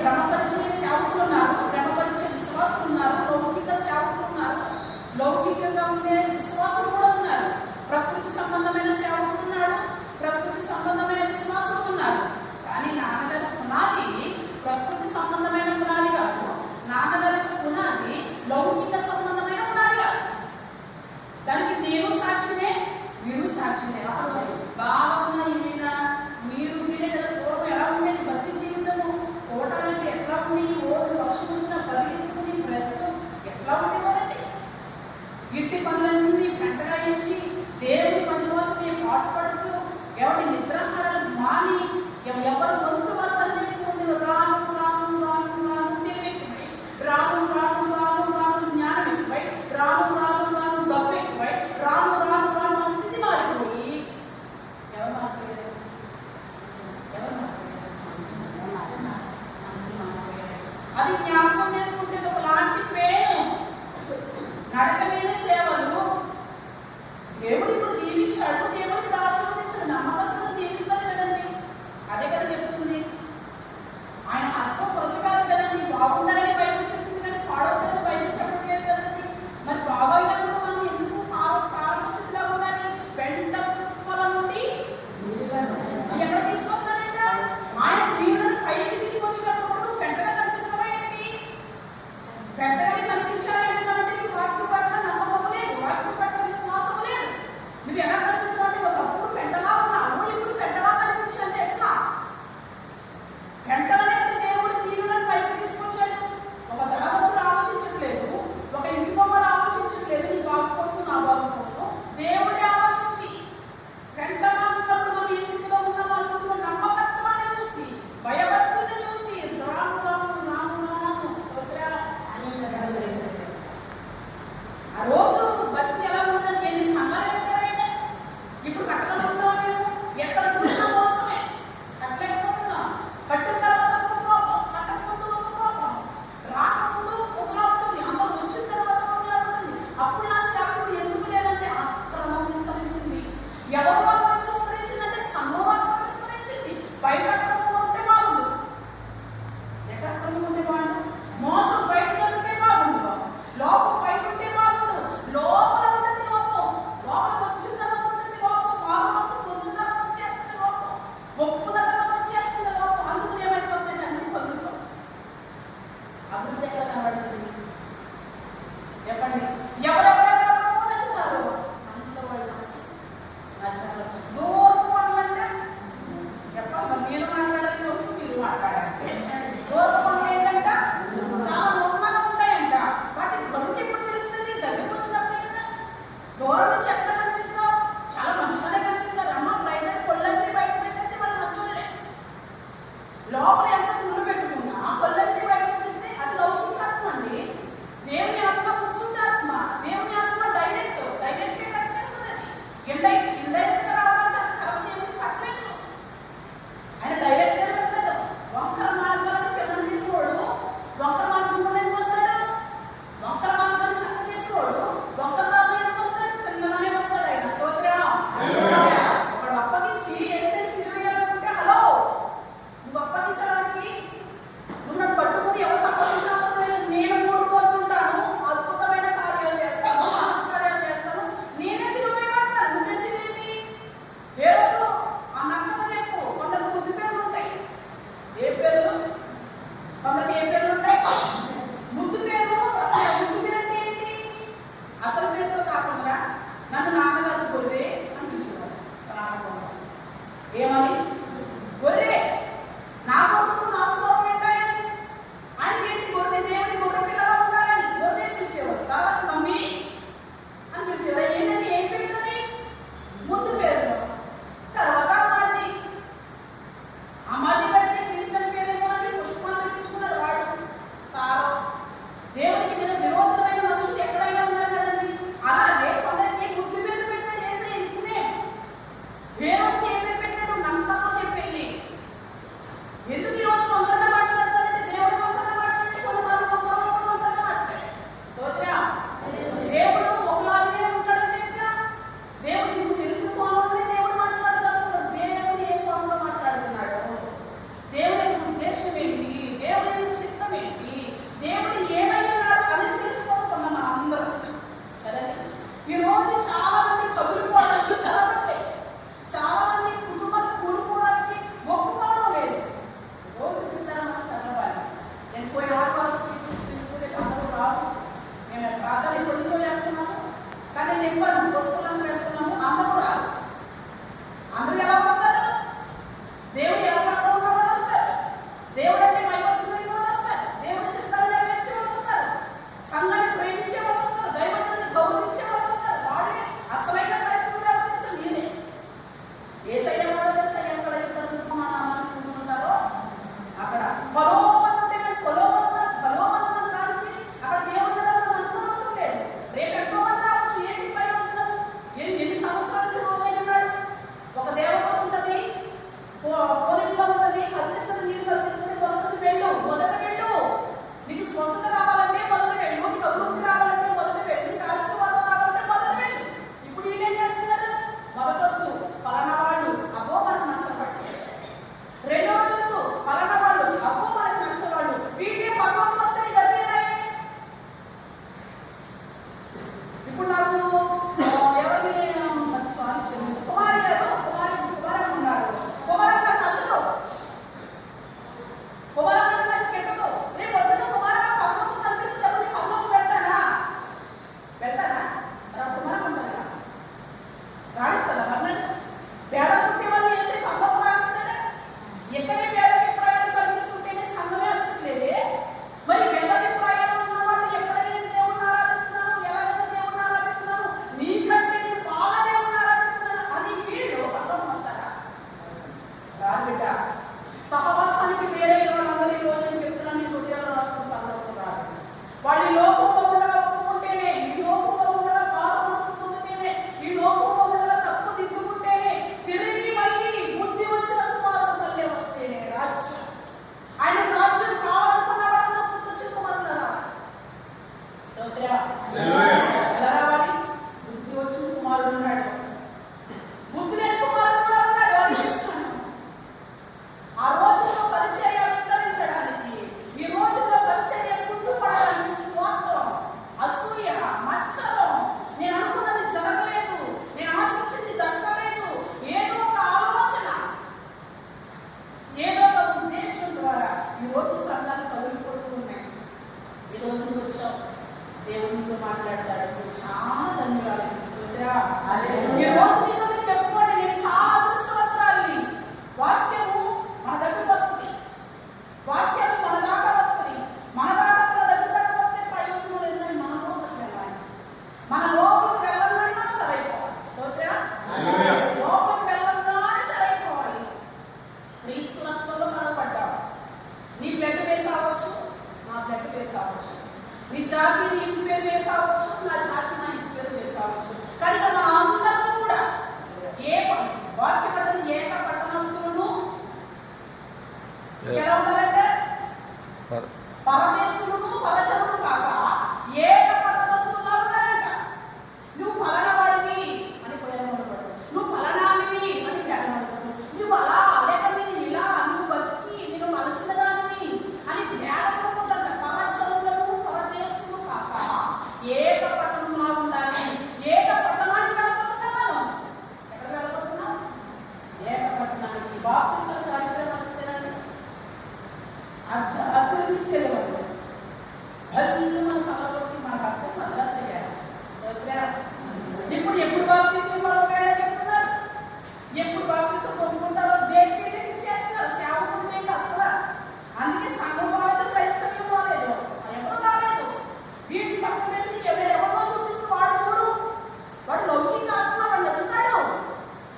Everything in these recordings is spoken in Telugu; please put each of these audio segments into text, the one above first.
భ్రమపరిచే సేవకులు ఉన్నారు, భ్రమపరిచే విశ్వాసులు ఉన్నారు, లౌకిక సేవకులు ఉన్నారు, లౌకికంగా ఉండే విశ్వాసులు కూడా ఉన్నారు, ప్రకృతి సంబంధమైన సేవకులు ఉన్నాడు, ప్రకృతి సంబంధమైన విశ్వాసులు ఉన్నారు. కానీ నాన్నగారి పునాది ప్రకృతి సంబంధమైన పునాది కాదు, నాన్నగారి పునాది లౌకిక సంబంధమైన పునాది కాదు. దానికి నేను సాక్షినే, మీరు సాక్షినే. బాగా ఉన్న ఈయన మీరు వీలే కదా. పూర్వం ఎలా ఉండేది భక్తి జీవితము? ఓటాలంటే ఎట్లా ఉంది? ఓటు వర్షం వచ్చిన పరిగెత్తుకుని ప్రస్తుతం ఎట్లా ఉండేవారండి? ఇంటి పనులన్నీ గంటగా ఇచ్చి దేవుడి పని కోసమే పాటుపడుతూ ఎవరి నిద్రాహారాలు మాని ఎవరు వంతు వారు పని చేసుకుంటే రాను రాను రాను రాను తెలివి ఎక్కువై, రాను రాను రాను రాను జ్ఞానం ఎక్కువై, రాను రాను రాను డబ్బు ఎక్కువై, రాను రాను రాను మన స్థితి మారిపోయి ఎవరు మారిపోయారు? అది జ్ఞాపకం చేసుకుంటే ఒకలాంటి పేరు నడక మీద సేవలు దేవుడు ఇప్పుడు దీవించాడు, దేవుడు ఇప్పుడు ఆశీర్వదించాడు. నమ్మకస్తులు దీవిస్తాడు కదండి, అదే కదా చెప్తుంది. ఆయన హస్తం కొంచెకాదు కదండి, బాగుండాలని బయట చెప్తుంది కానీ పాడవుతుందని బయట చెప్పట్లేదు కదండి. మరి బాగోయినప్పుడు మనం ఎందుకు ప్రారంభ స్థితిలో ఉండాలి? వెంట కుప్పల నుండి ఎక్కడ తీసుకొస్తాడంట? ఆయన దీవులను పైకి తీసుకొని వెళ్ళకూడదు, పెంటగా కనిపిస్తావా ఏంటి? పెంటగానే కనిపించాలి అంటే నీకు వాక్యం పట్ల నమ్మకం లేదు, వాక్యం పట్ల విశ్వాసం లేదు. నువ్వు ఎలా కనిపిస్తావు అంటే ఒకప్పుడు పెంటలా ఉన్నావు, ఇప్పుడు పెంటలా కనిపించాలంటే ఎట్లా? పెంటలనే కదా దేవుడు దీవులను పైకి తీసుకొచ్చాడు. ఒక ధనవంతుడు ఆలోచించట్లేదు, ఒక ఇంటి బొమ్మలు ఆలోచించట్లేదు, నీ బాబు కోసం నా బాబు కోసం దేవుడే ఆలోచించి పెంటలా ఉన్నప్పుడు మనం ఈ స్థితిలో ఉన్న ఆ స్థితిలో నమ్మకత్వాన్ని చూసి, భయభక్తుల్ని చూసి రాను రాను రాను రాను ఆ రోజు భక్తి ఎలా ఉందని ఎన్ని సంఘాలు ఎక్కడైనా ఇప్పుడు కట్టడంలో మేము ఎక్కడ చూసిన మోసమే. కట్టలేకపోతున్నాం, కట్టిన తర్వాత ఒక కోపం, కట్టకపోతే ఒక కోపం, రాకముందు ఒకలా ఉంటుంది, అమ్మ వచ్చిన తర్వాత ఒకలా ఉంటుంది. అప్పుడు నా సేవకుడు ఎందుకు లేదంటే అక్రమం విస్తరించింది. ఎవరు అక్రమం విస్తరించిందంటే సంఘం అక్రమం విస్తరించింది. బయట అక్రమం ఉంటే బాగుండు, ఎక్కడ అక్రమం ఉంటే బాగుండు? మోసం బయట జరిగితే బాగుండు, లోపం బయట ఉంటే బాగుండు. లోపల ఉన్నది లోపం, లోపల వచ్చిన తర్వాత ఉన్నది లోపం. బాగు మనసు పొద్దున్న వచ్చేస్తుంది లోపం, ఒప్పుకున్న తర్వాత వచ్చేస్తుంది లోపం. అందుకు ఏమైపోతుంది? అన్ని పనులు అభివృద్ధి ఎక్కడ కనబడుతుంది చెప్పండి? ఎవరెవరెవరెవరో నచ్చుతారు, అంత వాళ్ళు నచ్చారు. దూరం పనులు అంటే చెప్పండి, మరి నేను మాట్లాడాలి, వచ్చి మీరు మాట్లాడాలి. దూరం పనులు ఏంటంట? చాలా నున్నగా ఉంటాయంట. వాటి గడువు ఎప్పుడు తెలుస్తుంది? దగ్గరికి వచ్చినప్పుడు కదా. దూరం నుంచి ఎట్లా కనిపిస్తావు? చాలా మంచిగానే కనిపిస్తారు. అమ్మ ప్రైవేట్ కొల్లన్నీ బయట పెట్టేస్తే వాళ్ళు మంచోళ్ళే. లోపల ఎంత గుళ్ళు పెట్టుకున్నా కొల్లన్నీ బయట పెట్టేస్తే అది లౌకిక ఆత్మ అండి. దేవుని ఆత్మ కూర్చుంటే ఆత్మ, దేవుని ఆత్మ డైరెక్ట్గా కట్ చేస్తుంది. అది ఇండైరెక్ట్గా రావాలంటే అది కరెక్ట్ దేవునికి పట్టలేదు. ఆయన డైరెక్ట్గా పెట్టలేదు. వంకర మార్గాలను పిల్లలు తీసుకోడు, వంకర మార్గంలో ఎందుకు వస్తాడు? వంకర మార్గాన్ని సక్క చేసుకోడు, వంకర మార్గం ఎందుకు వస్తాడు? పిల్లగానే వస్తాడు ఆయన. స్తోత్రం. ఒకడు అప్పగించి ఎస్ఎల్ సిరియాలనుకుంటే హలో, నువ్వు అప్పగించడానికి నువ్వు నన్ను పట్టుకుని ఎవరికి అప్పగించిన అవసరం లేదు. నేను 3 రోజులు ఉంటాను, అద్భుతమైన కార్యాలు చేస్తాను, కార్యాలు చేస్తాను, నేనే సిలువ పడతాను. నువ్వే సిలువేంటి? ఏ రోజు ఆ నక్కమ చెప్పు. కొందరు ముద్దు పేర్లు ఉంటాయి. ఏ పేర్లు? కొందరికి ఏ పేర్లు ఉంటాయి? ముద్దు పేరు. అసలు ముద్దు పేరు అంటే ఏంటి? అసలు పేరుతో కాకుండా నన్ను నాన్నగారు గొర్రె అనిపించేవారు. ప్రారంభంలో ఏమని? గొర్రె, నా గొర్రెకు నా స్వరం వింటాయని. ఆయనకేంటి? గొర్రె, దేవుని గొర్రె పిల్లగా ఉండాలని గొర్రె పిలిచేవారు. తర్వాత మమ్మీ అని పిలిచేవారు. ఏంటంటే ఏం పేరుతోని? ముద్దు పేరుతో. తర్వాత అమ్మాజీ. అమ్మాజీ కంటే క్రిస్టియన్ పేరేమో అని పుష్పాన్ని పెట్టించుకున్నాడు వాడు. సారా ప్రతిరోజు సంఘాలు పగిలిపోతూ ఉన్నాయి. ఈ రోజు నువ్వు వచ్చావు, దేవునితో మాట్లాడతాడు, చాలా ధన్యవాదాలు. ఈ రోజు మీతో మీరు చెప్పుకోండి, నేను చాలా అదృష్టవంతురాలిని. వాక్యము మన దగ్గరకు వస్తుంది, వాక్యము మన దాకా వస్తుంది. మన దాకా మన దగ్గర వస్తే ప్రయోజనం లేదని మన లోపలికి వెళ్ళాలి. మన లోపలికి వెళ్ళాలని మనం సరైపోవాలి. స్తోత్రం. లోపలికి వెళ్ళగానే సరైపోవాలి. క్రీస్తు రక్తంలో కనపడ్డావు. నీ బ్లడ్ వేరు కావచ్చు, నా బ్లడ్ వేరు కావచ్చు. నీ జాతి నీ ఇంటి పేరు వేరు కావచ్చు, నా జాతి నా ఇంటి పేరు వేరు కావచ్చు. కనుక మన అందరితో కూడా వాక్య పట్టణ ఏక పట్టణస్తులను ఎలా ఉండాలంటే పరదేశులను పరజనులు కాక ఏక పట్టణస్తులుగా ఉండాలంట. నువ్వు పలనవాడివి అని పోయమనబడు, నువ్వు పలనామివి అని పేదమనబడు, నువ్వు అలా లేక నేను ఇలా, నువ్వు బతికి నేను మలసిన దానిని అని పేదమనుకుంటాడు. పరజనులను పరదేశులు కాక ఏక పట్టణంలా ఉండాలి. ఏక పట్టణానికి వెళ్ళిపోతున్నాం మనం. ఎక్కడ వెళ్ళిపోతున్నాం? ఏక పట్టణానికి. బాప్తిస్మ కార్యక్రమం ఇస్తారండి, అర్థం తీసుకెళ్ళేవాళ్ళు భర్తలు మన కలబట్టి మన బాప్తిస్మ అర్థయ్యారు. ఇప్పుడు ఎప్పుడు బాప్తిస్మ వాళ్ళు వేళ చెప్తున్నారు, ఎప్పుడు బాప్తిస్మ పొందుకుంటారో డేట్ ఫిక్స్ చేస్తున్నారు. సేవకుడికి అసలు అందుకే సంఘం వాళ్ళతో క్రైస్తవ్యం బాగాలేదు, ఎవరు బాగాలేదు. వీటి పక్కన పెట్టి ఎవరెవరో చూపిస్తూ వాడు చూడు, వాడు లౌకిక ఆత్మ, వాడు నచ్చుతాడు,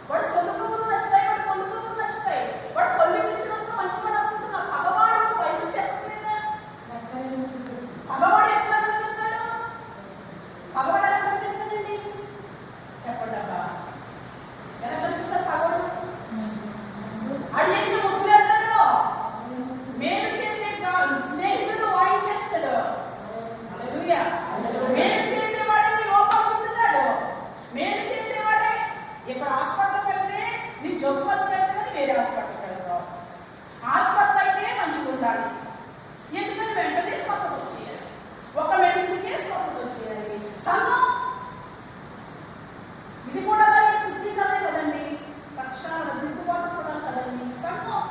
వాడు సొంతకూరు నచ్చుతాయి, వాడు పొందుకూరు నచ్చుతాయి, వాడు కొల్లించినప్పుడు మంచివాడు అనుకుంటున్నా. పగవాడు బయట చెప్పలేదా? పగవాడు ఎట్లా కనిపిస్తాడు? పగవాడు ఎలా కనిపిస్తాడండి చెప్పండి అబ్బా, ఎలా కనిపిస్తాడు పగవాడు? అడిగిన ముగ్గురు అంటాడు, మేలు చేసే స్నేహితుడు వాయించేస్తాడు. మేలు చేసేవాడే లోపల పొందుతాడు. మేలు చేసేవాడే ఇప్పుడు హాస్పిటల్కి వెళ్తే నీ జబ్బు వస్తే వేరే హాస్పిటల్కి వెళ్తావు. హాస్పిటల్ అయితే మంచిగా ఉండాలి, ఎందుకని వెంటనే స్వస్థత వచ్చేయాలి. ఒక మెడిసిన్కే స్వస్థత వచ్చేయాలి. సంఘం ఇది కూడా మరి శుద్ధీకరణ కదండి, పక్షాల దిద్దుబాటు కూడా కదండి సంఘం.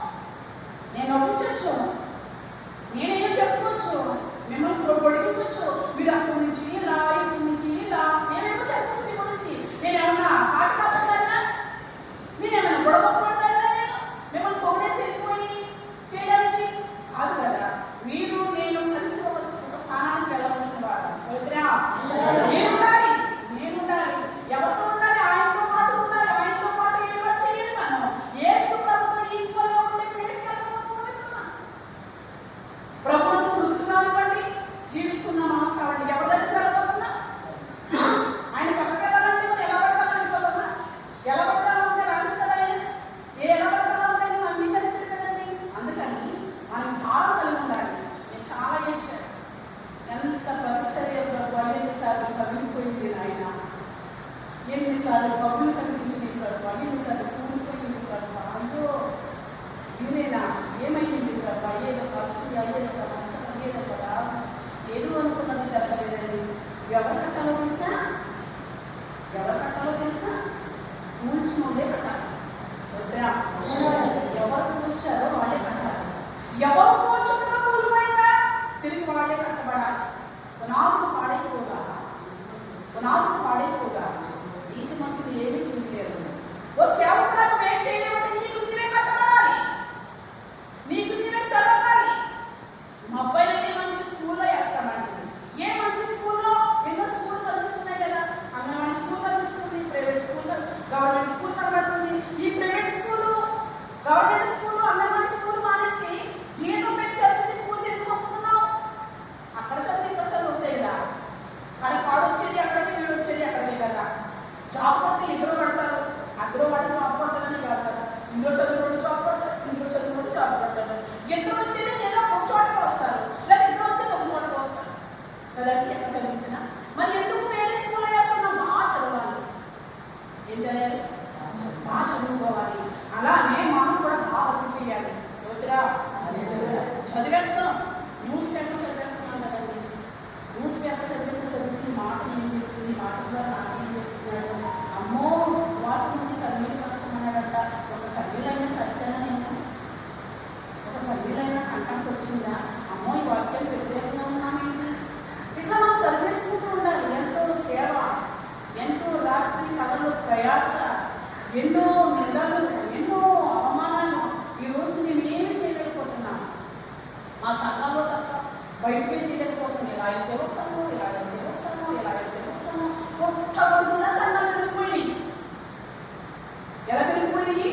నేను ఒప్పించవచ్చు, నేనేం చెప్పుకోవచ్చు, మిమ్మల్ని పొడిగించవచ్చు. మీరు అక్కడి నుంచి ఇలా, ఇక్కడి నుంచి ఇలా, నేనేమో చెప్పచ్చు మీ గురించి. నేనేమన్నా కాటి కాకపోతానా, నేనేమన్నా గొడవపడతానా, నేను మిమ్మల్ని పొగడేసి వెళ్ళిపోయి చేయడానికి కాదు కదా. మీరు నేను కలిసి ఒక స్థానానికి వెళ్ళవలసిన వారు. నేను ఉండాలి, నేను ఉండాలి. ఎవరితో ఉండాలి? ఆయనతో పాటు ఉండాలి. ఆయనతో పాటు ఏం వర్క్ చేయాలి? మనం యేసు ప్రభుతో ఈక్వల్గా ఉండే ప్లేస్ ప్రభుత్వం మృతులుగా ఇవ్వండి, జీవిస్తున్నామా కాబట్టి ఎవరి దగ్గర వెళ్ళబోతున్నా? ఆయన పక్కకి వెళ్ళాలంటే మనం ఎలా పట్టాలని వెళ్ళిపోతున్నా? ఎలా పట్టాలంటే రాణిస్తారా ఆయన? ఎలా పట్టాలంటే మనం అంగీకరించలేదు కదండి. అందుకని మనం భావం కలిగి ఉండాలి. నేను చాలా ఏడ్చాను, ఎంత పరిచర్య ప్రభు, ఎన్నిసార్లు కమిలిపోయింది ఆయన, ఎన్నిసార్లు పగులు కనిపించింది ప్రభు, ఎన్నిసార్లు కూలిపోయింది ప్రభు. అయ్యో మీరేనా ఏమైంది ప్రభా, ఏదో పరిస్థితి, అయ్యేదో మంచం, అయ్యేదో కదా, ఏదో అనుకున్నది జరగలేదండి. ఎవరు కట్టాలో తెలుసా? ఎవరు కట్టాలో తెలుసా? కూల్చుకుందే కట్టాలి. ఎవరు కూర్చారో వాళ్ళే కట్టాలి. ఎవరు కూర్చున్నా కూలిపోయిందా తిరిగి వాళ్ళే కట్టబడాలి. పునాదులు పాడైపోగా, పునాదులు పాడైపోగా నీతి మంత్రులు ఏమీ చేయలేరు. ఓ సేవకుడా నువ్వేం చేయలేమంటే నీకు నీవే కట్టబడాలి, నీకు నీవే చదవాలి. మా అబ్బాయిని మంచి స్కూల్లో వేస్తామంటుంది. ఏ మంచి స్కూల్లో? ఎన్నో స్కూల్ కనిపిస్తున్నాయి కదా, అంగన్వాడీ స్కూల్ కనిపిస్తుంది, ప్రైవేట్ స్కూల్, గవర్నమెంట్ స్కూల్ కనబడుతుంది. ఈ private school, government school, anganwadi school మానేసి జీతం పెట్టి చదివించే స్కూల్ ఎందుకు పంపుతున్నావు? అక్కడ చదివి ఇక్కడ చదువు ఉంటాయి కదా, అక్కడ పాడొచ్చేది అక్కడికి, వీడు వచ్చేది అక్కడికి కదా. జాబ్ పడితే ఇద్దరు పడతారు, అందులో పడిన జాబ్ పడతారని కాదు కదా. ఇందులో చదువుకుంటూ జాబ్ పడతారు, ఇందులో చదువుకుంటూ జాబ్ పడతారు. ఇద్దరు వచ్చేది ఏదో ఒక చోటకి వస్తారు, లేదా ఇద్దరు వచ్చేది ఒక చోటకి వస్తారు కదండి. ఎక్కడ చదివించినా మరి ఎందుకు వేరే స్కూల్లో వేస్తున్నా? బాగా చదవాలి. ఏం చేయాలి? బాగా చదువుకోవాలి. అలానే మనం కూడా బాగా వర్క్ చేయాలి. సోదరా చదివేస్తాం, న్యూస్ పేపర్ చదివేస్తున్నాం కదండి. న్యూస్ పేపర్ చదివేస్తే చదువుకుని మాట ఏం చెప్తుంది, మాట ద్వారా నాకేం చెప్తున్నాడు, అమ్మో వాసం ఉంది కన్నీళ్ళు ఖర్చమన్నాడంట. ఒక కన్నీళ్ళైనా ఖర్చానా, నేను ఒక కన్నీళ్ళైనా కంటానికి వచ్చిందా? ఆ సంఘంలో తప్ప బయటికి చేయలేకపోతుంది. ఇలా అయితే ఒక సంఘం, ఇలా అయితే ఒక సంఘం, ఇలా అయితే ఒక సంఘం, ఒక్క వడుకున్న సంఘాలు పెరిగిపోయినాయి. ఎలా పెరిగిపోయినాయి?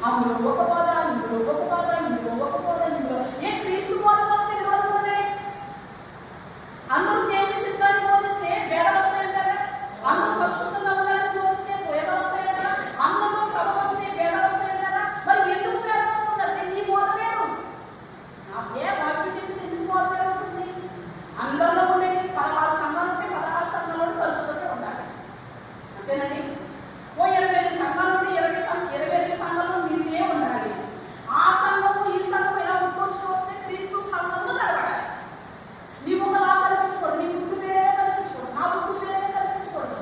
అందులో ఒక బాధ, ఇందులో ఒక బాధ, ఇందులో ఒక బాధ, ఇందులో క్రీస్తు బాధ వస్తే విరోధమున్నదే. అందరూ దేవుని చిత్తాన్ని బోధిస్తే భేదం వస్తాయంటారా? అందరూ పరిశుద్ధంగా ఉండాలని బోధిస్తే భేదం వస్తాయంటారా? అందరూ ప్రభు వస్తే భేదం వస్తాయంటారా? మరి ఎందుకు భేదం వస్తుందంటే నీ బోధ వేరు, నాకే వాక్యం చెప్పింది ఎందుకు బోధ వేరు అవుతుంది? అందరిలో ఉండేది 16 సంఘాలు ఉంటే 16 సంఘాల్లో పరిశుద్ధంగా ఉండాలి, అంతేనండి. 22 సంఘాలు ఉంటే 22 సంఘాల్లో మీదే ఉండాలి. ఆ సంఘము ఈ సంఘం ఇలా ఉట్టుకొచ్చుకు వస్తే క్రీస్తు సంఘంలో కనబడాలి. నీ బొమ్మలా కనిపించకూడదు, నీ బుద్ధి వేరే కనిపించకూడదు, నా బుద్ధి వేరే కనిపించకూడదు,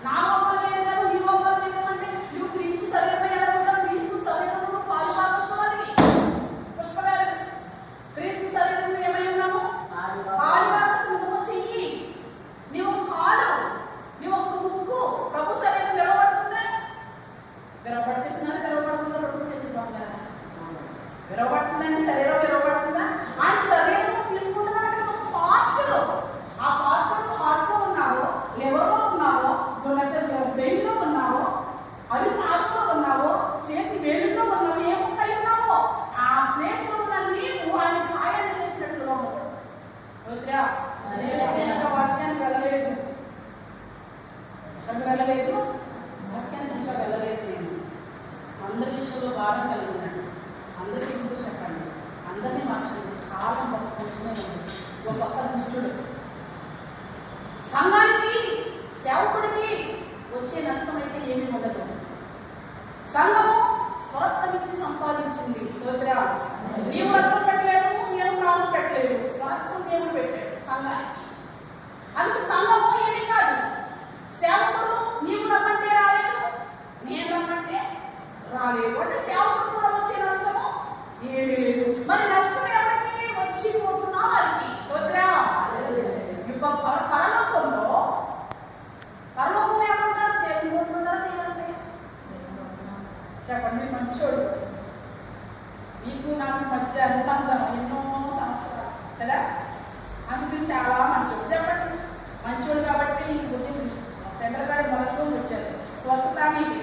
నా బొమ్మలు వేరే కాదు, నీ బొమ్మలు వేరే అంటే నువ్వు క్రీస్తు శరీరంలో ఎలా ఉంటావు? క్రీస్తు శరీరంలో పాలుభాగస్తులని పుష్పగారు, క్రీస్తు శరీరంలో ఏమై ఉన్నాము? పాలుభాగస్తు. నువ్వు చెయ్యి, నీ ఒక కాలు, నీ ఒక ముక్కు, ప్రభు శరీరం విరవబడుతుందా? విరవబడుతుందా? విరవబడుతుందా? విరవబడుతుందండి. శరీరం విరవబడుతుందా? ఆయన శరీరం తీసుకుంటున్నాడు ఒక పార్ట్. ఆ పార్ట్ హార్ట్లో ఉన్నావో, లివర్లో ఉన్నావో, బ్రెయిన్లో ఉన్నావో, అవి పాదంలో ఉన్నావో, చేతి వేలులో ఉన్నావో, ఏ ముక్కై ఉన్నావో ఆ ప్లేస్లో ఉన్న నీవు ఆయన కాయాన్ని లేపినట్లుగా ఉండదు. వాక్యానికి వెళ్ళలేదు, వెళ్ళలేదు, వాక్యానికి ఇంకా వెళ్ళలేదు. నేను అందరి విషయంలో భారం కలిగి ఉన్నాను. అందరికీ ముందు చెప్పండి, అందరినీ మార్చండి. కాలం కొంచెమే ఉంది. ఒక పక్క దుష్టుడు సంఘానికి సేవకుడికి వచ్చే నష్టం అయితే ఏమీ ఉండదు. సంఘము స్వార్థమిచ్చి సంపాదించింది. స్తోత్రం. నీవు రక్తం పెట్టలేదు, నేను ప్రాణం పెట్టలేదు, స్వార్థం దేవుడు పెట్టాడు సంఘానికి. అందుకు సంఘము ఏమీ కాదు. సేవకుడు నీవు రమ్మంటే రాలేదు, నేను రమ్మంటే రాలేదు అంటే సేవకుడు కూడా వచ్చే నష్టము ఏమీ లేదు. మరి నష్టం ఎవరికి? వచ్చి పోతున్నా వారికి. స్తోత్రం. పరలోకంలో ఎవరున్నారు? దేవుని కోరుకున్నారా? దేవుని చెప్పండి. మీరు మంచోడు, మీకు నాకు మధ్య అనుబంధం ఎన్నో సంవత్సరాలు కదా, అందుకు మీరు చాలా మంచోడు. చెప్పండి, మంచోడు కాబట్టి పెద్దగాడి మొదలు వచ్చారు. స్వస్థత మీదే,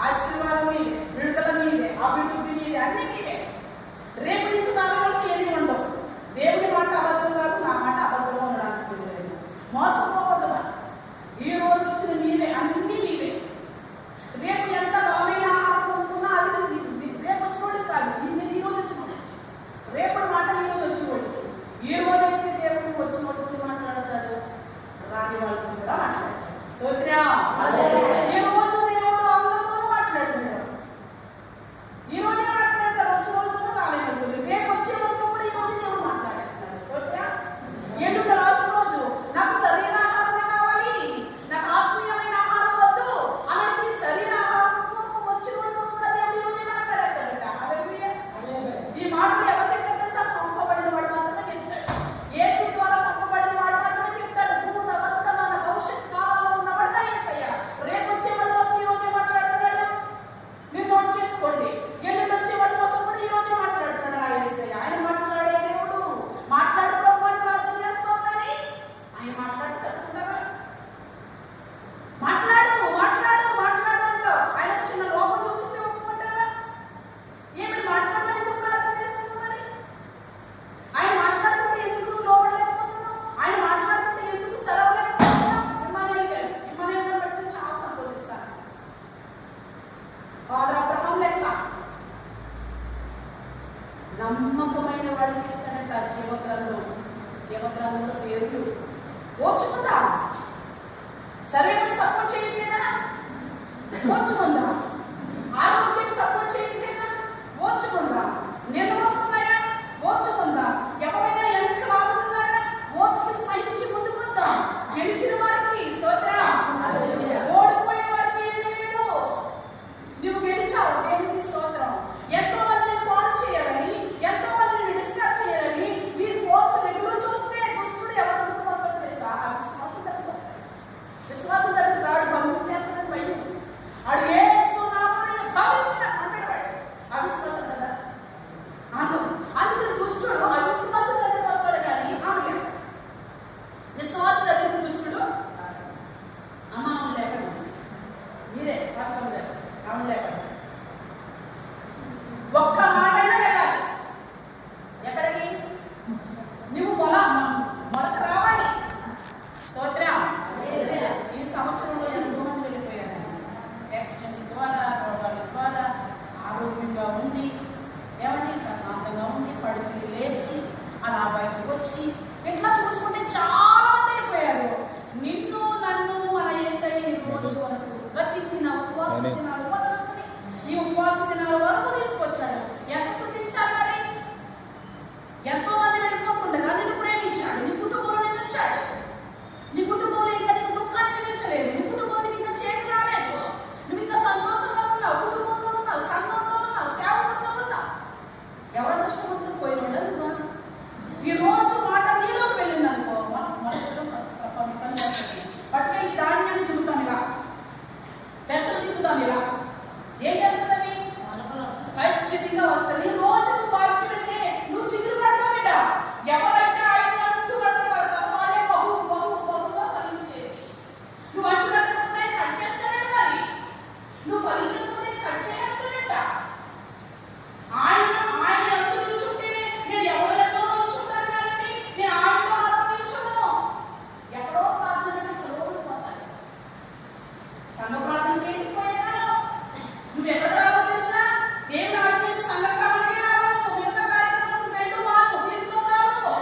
ఆశీర్వాదం మీదే, విడుదల మీదే, అభివృద్ధి మీదే, అన్ని మీదే. రేపు నుంచి నాలుగు ఏమి ఉండవు. దేవుని మాట అబద్ధం కాదు, నా మాట అబద్ధంగా ఉండడానికి లేదు. మోసపోవద్దు. ఈ రోజు వచ్చిన మీవే, అన్ని మీవే. రేపు ఎంత బలమైన ఆహారం పొందుకున్నా అది రేపు వచ్చినోడికి కాదు, ఈ రోజు వచ్చినోడి. రేపు మాట ఈ రోజు వచ్చినోడికి. ఈ రోజు అయితే దేవుడు వచ్చినోడికి మాట్లాడతాడు, రాని వాళ్ళకి కూడా మాట్లాడతాడు. స్తోత్రం. ఈ రోజు దేవుడు అందరితో మాట్లాడుతున్నాడు. ఈ రోజే మాట్లాడతాడు, వచ్చిన వాళ్ళతో రాలేదు. రేపు వచ్చే వాళ్ళతో కూడా ఈ రోజు దేవుడు మాట్లాడేస్తున్నాడు. స్తోత్రం. ఎందుకు లాస్ట్ రోజు నాకు శరీరాహారమే కావాలి, నాకు ఆత్మీయమైన ఆహారం వద్దు అలాంటి శరీరాహారం వచ్చిన వాళ్ళతో కూడా దేవుడు ఈ రోజే మాట్లాడేస్తాడట. ఈ మాటలు ఎవరు చెప్తారు తెలుసా? పంపబడిన వాడు మాత్రమే చెప్తాడు. యేసు ద్వారా పంపబడిన వాడు మాత్రమే చెప్తాడు. భూత వర్తమాన భవిష్యత్ కాలంలో ఉన్నవాడు యేసయ్య. రేపు వచ్చే వాళ్ళ కోసం ఈ రోజే మాట్లాడుతున్నాడు. మీరు నోట్ చేసుకోండి. ఎల్లుండి వచ్చే వాళ్ళ కోసం కూడా ఈ రోజే మాట్లాడుతున్నాడు ఆ యేసయ్య. ఆయన మాట్లాడే దేవుడు. మాట్లాడుకోమని ప్రార్థన చేస్తాం కానీ ఆయన మాట్లాడుతుండగా మాట్లాడు మాట్లాడు మాట్లాడు అంటావు. ఆయన చిన్న లోపం చూపిస్తే ఒప్పుకుంటారా? ఏమి మాట్లాడమని ఎందుకు ప్రార్థన చేస్తున్నావు? మరి ఆయన మాట్లాడుతుంటే ఎందుకు లోపడలేకపోతున్నావు? ఆయన మాట్లాడుతుంటే ఎందుకు సెలవులేకపోతున్నావు? ఇమ్మానుయేల్ గారు బట్టి చాలా సంతోషిస్తాను. ఫాదర్ అబ్రహాం లెక్క నమ్మకమైన వాడికి ఇస్తాడంట జీవగ్రంథంలో పేర్లు. ఓర్చుకుందా? శరీరం సపోర్ట్ చేయట్లేదా? ఓర్చుకుందా? ఆరోగ్యం సపోర్ట్ చేయట్లేదా? ఓర్చుకుందా? నిద్ర వస్తున్నాయా? ఓర్చుకుందా? ఎవరైనా వెనక్కి లాగుతున్నారా? ఓర్చుకుని సహించి ముందుకుందాం. గెలిచిన వారికి స్తోత్రం. ఓడిపోయిన వారికి ఏమీ లేదు. నువ్వు గెలిచావు, దేవునికి స్తోత్రం. ఎంతో మందిని పాడు చేయాలని, ఎంతో మందిని డిస్ట్రాక్ట్ చేయాలని వీరి కోసం ఎదురు చూస్తే దుష్టుడు ఎవరు దుఃఖం వస్తాడో తెలుసా? అవిశ్వాసం దగ్గరికి వస్తాడు. విశ్వాసం దగ్గరికి రాడు, పంపించేస్తాడని భయం. ఆడు యేసు నామమున భావిస్తున్నా అంటాడు. వాడు అవిశ్వాసం కదా. అలా బయటకు వచ్చి ఎట్లా చూసుకుంటే చాలా మంది అయిపోయారు. నిన్ను నన్ను మన యేసయ్య ఈ రోజు వరకు గతించిన ఉపవాస దినాలు మొదలుకొని ఈ ఉపవాస దినాల వరకు తీసుకొచ్చాడు. ఎంత స్తుతించాలి మరి? ఎంతో మంది వెళ్ళిపోతుండగా నిన్ను ప్రేమించాడు, నీ కుటుంబంలో నిన్ను ఉంచాడు. నీ కుటుంబంలో ఇంకా నీకు దుఃఖాన్ని మిగిల్చలేదు, నీ కుటుంబంలో ఇంకా చేతి రాలేదు, నువ్వు ఇంకా సంతోషంగా ఉన్నావు, కుటుంబంతో ఉన్నావు, సంఘంతో ఉన్నావు, సేవకుడితో ఉన్నావు. ఎవరు అదృష్టవంతులు పోయిన ఈ రోజు మాట నీలోకి వెళ్ళిందనుకో పట్టుకెళ్ళి ధాన్యాన్ని చుడుతాం ఇలా, పెసలు తిప్పుతాం ఇలా, ఏం చేస్తుందని ఖచ్చితంగా వస్తుంది. ఈ రోజు నువ్వు వాక్యం అంటే నువ్వు చిగురు పడతావు బిడ్డ. ఎవరైతే ఆయన అంటూ కట్టబడతారో వాళ్ళే బహుగా ఫలించేది. నువ్వు అంటూ కట్టకపోతే కట్ చేస్తానంట, మరి నువ్వు ఫలించకపోతే కట్ చేస్తానంట. ఆయన అంటూ నిల్చుంటేనే నేను ఎవరు నిల్చుంటాను కాబట్టి నేను ఆయనతో మాత్రం నిల్చున్నాను. ఎక్కడో ప్రార్థన పోతాను, సంఘ ప్రార్థనకి ఏంటి పోయేదాను? నువ్వు ఎక్కడ రావో తెలుసా? దేవుడు ఆజ్ఞ సంఘ క్రమానికి రావాలి, మిగతా కార్యక్రమాలకు వెళ్ళు, వాళ్ళు తీర్పులో రావు.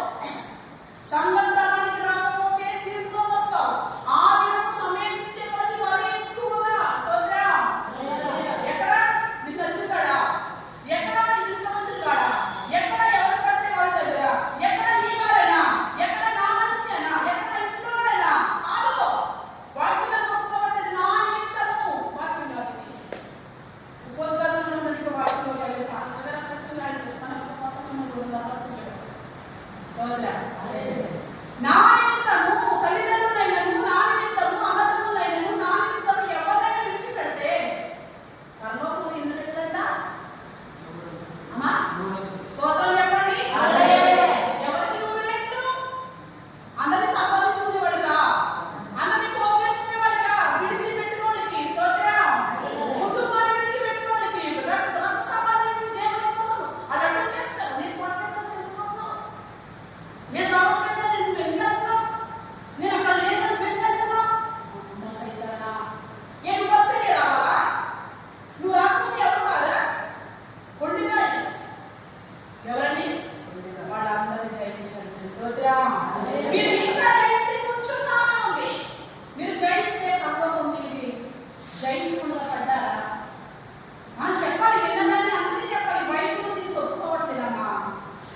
సంఘం క్రమానికి రాకపోతే తీర్పులో వస్తావు. ఆ దినము సమయం ఇచ్చే కొద్ది మరీ ఎక్కువగా స్తోత్రం. ఎక్కడ నీకు నచ్చుతాడా? ఎక్కడ నీకు ఇష్టం వచ్చుతాడా? ఎక్కడ ఎవరు పడితే వాళ్ళ దగ్గర? ఎక్కడ నీ వారేనా? ఎక్కడ నా మనిషినా? ఎక్కడ ఇంట్లోనేనా? కాదు, వాక్యం ఒప్పుకోబట్టేది నా నిమిత్తము. వాక్యం కాదు ఇది. ఉపోద్ఘాతంలో మనకి వాక్యం కలిగి పాస్టర్ గారు ఆయన ఇస్తాను స్తోత్రం. నా నిమిత్తము తల్లిదండ్రులైనను, నా నిమిత్తము అన్నదమ్ములైనను, నా నిమిత్తము ఎవరినైనా విడిచిపెడితే పరలోకంలో ఎందుకు ఎట్లంట? అమ్మా స్తోత్రం చెప్పండి. ఎవరికి నువ్వు రెట్లు? అందరినీ సంపాదించుకునేవాడుగా, అందరినీ పోగేసుకునేవాడుగా, విడిచిపెట్టుకోడికి స్తోత్రం. కుటుంబాన్ని విడిచిపెట్టుకోడికి, రక్త సంపాదించి దేవుని కోసం అలా చేస్తారు. నేను పొట్టేస్తాను, నేను రావట్లేదు, నేను వెళ్తాను, నేను అక్కడ లేదని వెళ్తాను సైతానా. ఎందుకు వస్తే నేను రావాలా? నువ్వు రాకపోతే ఎవరు కాదా? కొండిగాడి ఎవరండి? వాళ్ళందరినీ జయించండి స్తోత్రం. మీరు ఇంకా జయిస్తే కొంచెం కాగా ఉంది, మీరు జయిస్తే తక్కువ ఉంది. ఇది జయించకుండా పడ్డారా? చెప్పాలి, విన్నదాన్ని అందరినీ చెప్పాలి. బయటకు దీన్ని ఒప్పుకోవట్లేదమ్మా,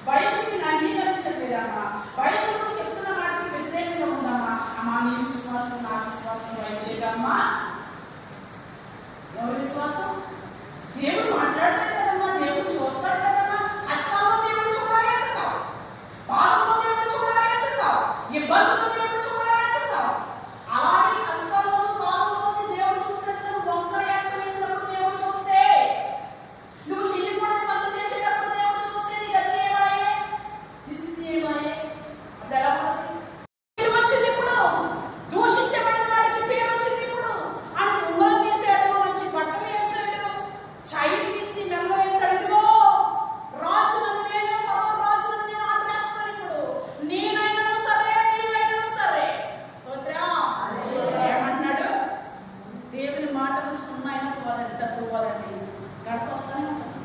బయటకు దీన్ని అంగీకరించట్లేదమ్మా, బయటకు చెప్తున్న మాటకి వ్యతిరేకంగా ఉందమ్మా. అమ్మా నీ విశ్వాసం నా విశ్వాసం బయటలేదమ్మా. ఎవరి విశ్వాసం? దేవుడు మాట్లాడతాడు కదమ్మా, దేవుడు చూస్తాడు కదమ్మా. కష్టాల్లో దేవుడు చూడాలి అంటున్నావు, బాధల్లో దేవుడు చూడాలి అంటున్నావు, ఇబ్బందుల్లో దేవుడు చూడాలి అంటున్నావు. అలాగే కష్టాల్లోనూ బాధల్లోనూ దేవుడు చూసినట్టు వంకర యాక్షన్ వేసినప్పుడు దేవుడు చూస్తే, నువ్వు చెయ్యకూడని పనులు చేసేటప్పుడు దేవుడు చూస్తే నీ గతి ఏమాయే, నీ స్థితి ఏమాయే? అది ఎలా ఉంటుంది? పేరు వచ్చింది ఇప్పుడు, దూషించబడిన వాడికి పేరు వచ్చింది ఇప్పుడు. ఆయన ఉంగరం తీసాడు, మంచి బట్టలు వేసాడు, చైన్ తీసి మెల్ల వేసాడు. ఇదిగో రాజులను నేను, ఫరో రాజులను నేను ఆర్డర్ వేస్తాను ఇప్పుడు. నేనైనను సరే, నీవైనను సరే స్తోత్రం. ఏమంటున్నాడు? దేవుని మాటలు సున్నాయిన పోదండి, తప్పు పోదండి. గడప వస్తానే ఉంటుంది,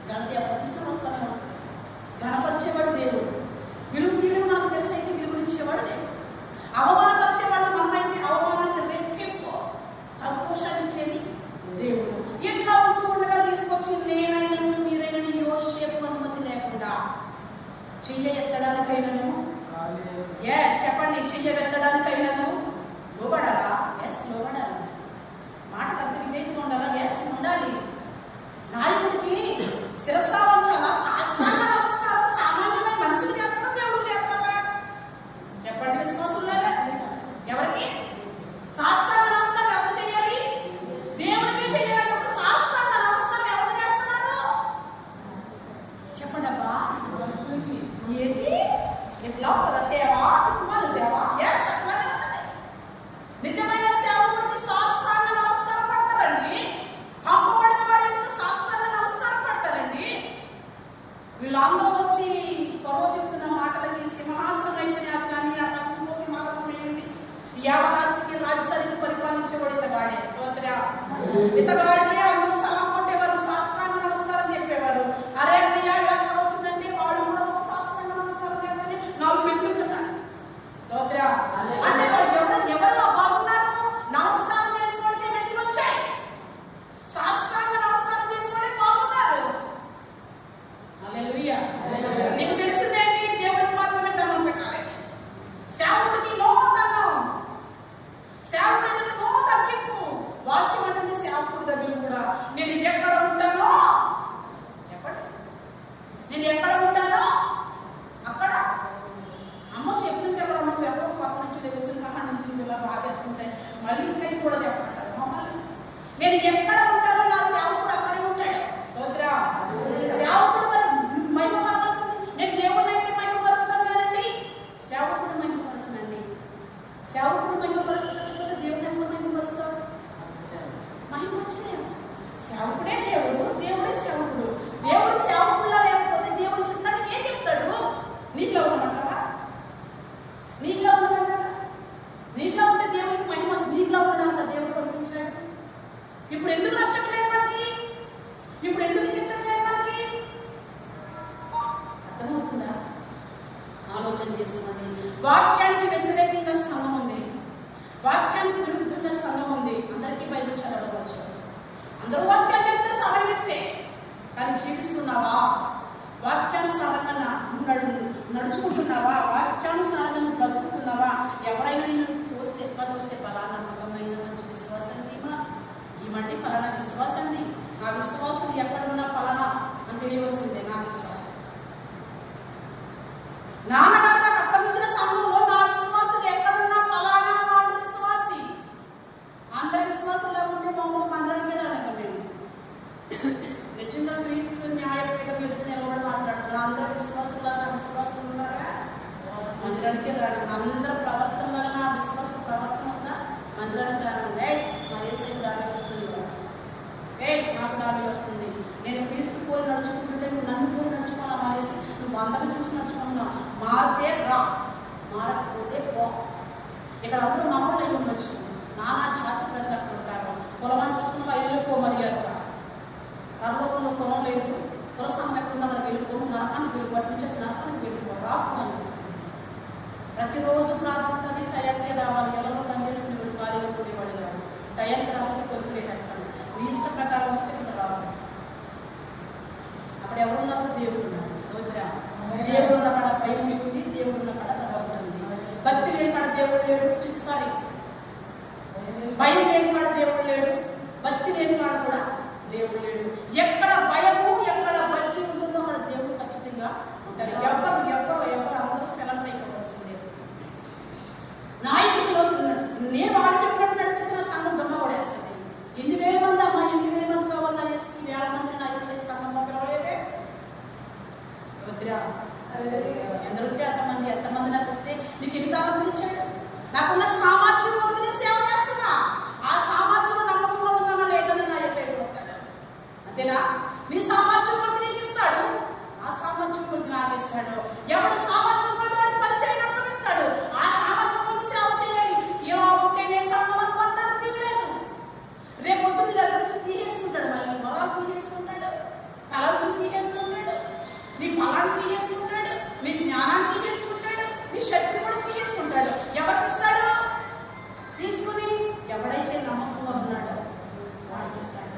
గణతి అప్పటిస్తాను వస్తానే ఉంటుంది. గణపరిచేవాడు దేవుడు. విలువ తీయడం మనకు తెలిసి అయితే విలువనిచ్చేవాడు దేవుడు. అవమానపరిచేవాడు మనమైతే అవమానానికి రెట్టింపు సంతోషాన్ని ఇచ్చేది దేవుడు. ఇట్లా ఉంటూ ఉండగా తీసుకొచ్చి నేనైనను మీరైనను యోసేపు అనుమతి లేకుండా చెయ్య ఎత్తడానికైనను, చెప్పండి, చెయ్య ఎత్తడానికైనను లోబడాలా? లోబడాలి. మాటకు అంత విధేయతగా ఉండాలా? ఉండాలి. నాయకుడికి శిరస్సా వంచాలా? సాష్టాంగ నమస్కారం సామాన్యమైన మనుషులు చేస్తారా, దేవుడు చేస్తారా? చెప్పండి విశ్వాసులారా, ఎవరికి సాష్టాంగ నమస్కారం ఎవరు చేయాలి? దేవుడికి చేయాలన్నప్పుడు సాష్టాంగ నమస్కారం ఎవరు చేస్తున్నారు? చెప్పండి అబ్బా. ఏంటి ఎట్లా ఉంటుందా సేవ? కుటుంబాల సేవ అట్లానే ఉంటుంది. నిజమైన సేవకుడికి సాష్టాంగ నమస్కారం పడతారండి. పంపబడిన వాడు ఎందుకు సాష్టాంగ నమస్కారం పడతారండి? వీళ్ళందరూ వచ్చి ఫరో చెప్తున్న మాటలకి సింహాసనం అయితే అది కానీ ఆ తక్కువ సింహాసనం ఏంటి? యావదాస్తికి రాజ్యానికి పరిపాలించబడి ఇతగాడే స్తోత్రం. ఇతగాడికి అందరూ సలాం కొట్టేవారు, సాష్టాంగ నమస్కారం చెప్పేవారు. అరే అన్నయ్య ఇలా వచ్చిందంటే వాళ్ళు కూడా వచ్చి సాష్టాంగ ఎందుకు నచ్చట్లేదు మనకి? ఇప్పుడు ఎందుకు తిట్టట్లేదు మనకి? అర్థమవుతుందా? ఆలోచన చేసుకోండి. వాక్యానికి వ్యతిరేకంగా సంఘం ఉంది, వాక్యానికి విరుద్ధంగా సంఘం ఉంది. అందరికీ బైబిల్ చదవవచ్చు, అందరూ వాక్యాలు చెప్తే సమర్పిస్తే, కానీ జీవిస్తున్నావా? వాక్యానుసారంగా నడుచుకుంటున్నావా? వాక్యానుసారంగా బ్రతుకుతున్నావా? ఎవరైనా నిన్ను చూస్తే ఫలానా నమ్మకమైన మంచి విశ్వాసం ఈ మట్టి ఫలానా విశ్వాసాన్ని, నా విశ్వాసం ఎక్కడున్నా ఫలానా అని తెలియవలసిందే. నా విశ్వాసం నాన్నగారు నాకు అప్పగించిన సమయంలో నా విశ్వాసం ఎక్కడున్నా ఫలానా వాడు విశ్వాసి. అందరి విశ్వాసం లేకుంటే మామూలు అందరికీ రాలేక మేము నిజంగా క్రీస్తు న్యాయపీఠం ఎదురు నిలబడి మాట్లాడుతున్నాను. అందరూ విశ్వాసులాగా విశ్వాసం ఉన్నారా? మందిరానికి రాను. అందరూ ప్రవర్తన వల్ల నా విశ్వాసం ప్రవర్తన ఉందా? మందిరానికి రానండి. మా ఏసై దారి వస్తుంది, నాకు దారి వస్తుంది. నేను క్రీస్తు పోయి నడుచుకుంటుంటే నువ్వు నన్ను పోయి నడుచుకోవాలా? మానేసి నువ్వు అందరిని చూసి నడుచుకున్నావు. మారితే రా, మారకపోతే పో. ఇక్కడ అందరూ మనోళ్ళు అయి ఉండొచ్చు, నానా జాతి ప్రజలు అక్కడ ఉంటారు. కులమాన్ని చూసుకున్న వైద్యులు పో మర్యాదగా. పరలోకంలో కులం లేదు, కుల సంఘం ఎక్కడున్నా మనకి వెళ్ళిపోను. నరకానికి వెళ్ళిపోవడం చెప్పి నరకానికి వెళ్ళిపో రాకున్నాను. ప్రతిరోజు ప్రార్థనని టైర్కే రావాలి. ఎవరో పనిచేసుకుని వీళ్ళు ఖాళీగా పోయేవాడు కాదు. టైర్కి రావాలి, కొలుపులు వేసేస్తాను. నీ ఇష్ట ప్రకారం వస్తే ఇక్కడ రావాలి. అక్కడ ఎవరున్నారు? దేవుడు ఉన్నారు. స్తోత్రం. దేవుడు ఉన్న కాడ భయం మిగిలింది, దేవుడు ఉన్న కాడ చదవబడింది. భక్తి లేని కాడ దేవుడు లేడు. సారీ, భయం లేని కాడ దేవుడు లేడు, భక్తి లేని కాడ కూడా దేవుడు లేడు. ఎక్కడ భయము ఎక్కడ భక్తి ఉంటుందో మన దేవుడు ఖచ్చితంగా ఉంటారు. ఎవరు అందరూ సెలబ్రేట్ అయిపోవాల్సిందే. నాయకులు నేను వాళ్ళు చెప్పినట్టు నడిపిస్తున్న సంఘం దొంగ పడేస్తుంది. 8,000 మంది అమ్మా, 8,000 మంది కావాలన్నా వేసి 1,000 మంది నా వేసే సంఘంలో పిలవలేదే. ఎందరుంటే ఎంతమంది నడిపిస్తే నీకు ఎంత మంది ఇచ్చాడు? నాకున్న సామర్థ్యం ఒకటి సేవ చేస్తున్నా. ఆ సామర్థ్యం నమ్మకంలో ఉన్నానా లేదని నా వేసే అంతేనా? నీ సామర్థ్యం కొద్ది నీకు ఇస్తాడు, ఆ సామర్థ్యం కొద్ది నాకు ఇస్తాడు. ఎవడు సామర్థ్యం కొద్ది వాడికి పరిచయం అప్పగిస్తాడు. ఆ సామర్థ్యం కొద్ది సేవ చేయాలి. ఇలా ఉంటేనే సంఘం అనుకుంటారు లేదు. రేపు పొద్దు నీ దగ్గర నుంచి తీసేసుకుంటాడు. మళ్ళీ మొరాలు తీసేసుకుంటాడు, తలపులు తీసేసుకుంటాడు, నీ ఫలాన్ని తీసేసుకుంటాడు, నీ జ్ఞానాన్ని తీసేసుకుంటాడు, నీ శక్తి కూడా తీసేసుకుంటాడు. ఎవరికి ఇస్తాడు? తీసుకుని ఎవడైతే నమ్మకంగా ఉన్నాడో వాడికి ఇస్తాడు.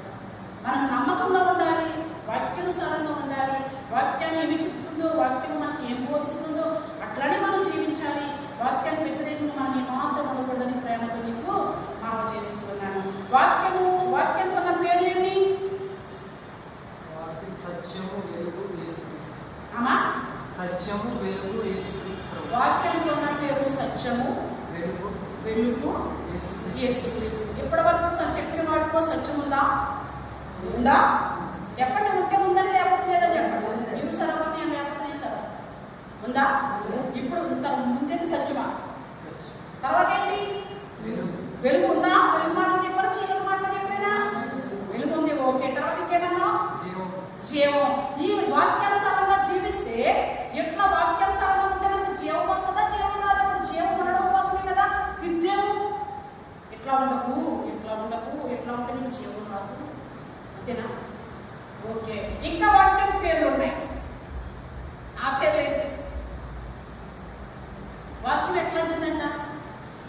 మనం నమ్మకంగా ఉండాలి, వాక్యానుసారంగా ఉండాలి. వాక్యాన్ని ఏమి చెప్తుందో, వాక్యం మనకి ఏం బోధిస్తుందో అట్లనే మనం జీవించాలి. వాక్యాన్ని వ్యతిరేకంగా మనం ఏమాత్రం ఉండకూడదని ప్రేమతో నీకు మనం చేసుకుంటున్నాను. వాక్యం మన పేరు ఏంటి? సత్యము, వెలుగు, యేసుక్రీస్తు. అమ్మా, సత్యము, వెలుగు, యేసుక్రీస్తు. వాక్యంలో ఉన్న పేరు సత్యము, వెలుగు, యేసుక్రీస్తు. ఇప్పటి వరకు మనం చెప్పిన వాటిలో సత్యం ఉందా? ఉందా? చెప్పండి. ముఖ్యం ఉందని లేకపోతే లేదని చెప్పండి. నీవు సరవని అని లేకపోతే సరే ఉందా? ఇప్పుడు ముందేంటి? సత్యమా. తర్వాత ఏంటి? వెలుగు ఉందా? వెలుగు మాటలు చెప్పారు, చీకటి మాటలు చెప్పారా? వెలుగు ఉంది, ఓకే. తర్వాత ఇంకేమన్నా? జీవం. ఈ వాక్యానుసారంగా జీవిస్తే ఎట్లా వాక్యానుసారంగా ఉంటే మనకు జీవం వస్తుందా? జీవం రాదు. అప్పుడు జీవం ఉండడం కోసమే కదా తిద్దేము. ఎట్లా ఉండకు, ఎట్లా ఉంటే నీకు జీవం రాదు. అంతేనా? ఓకే. ఇంకా వాక్యానికి పేర్లు ఉన్నాయి. ఆ పేర్లు ఏంటి? వాక్యం ఎట్లా ఉంటుందంట?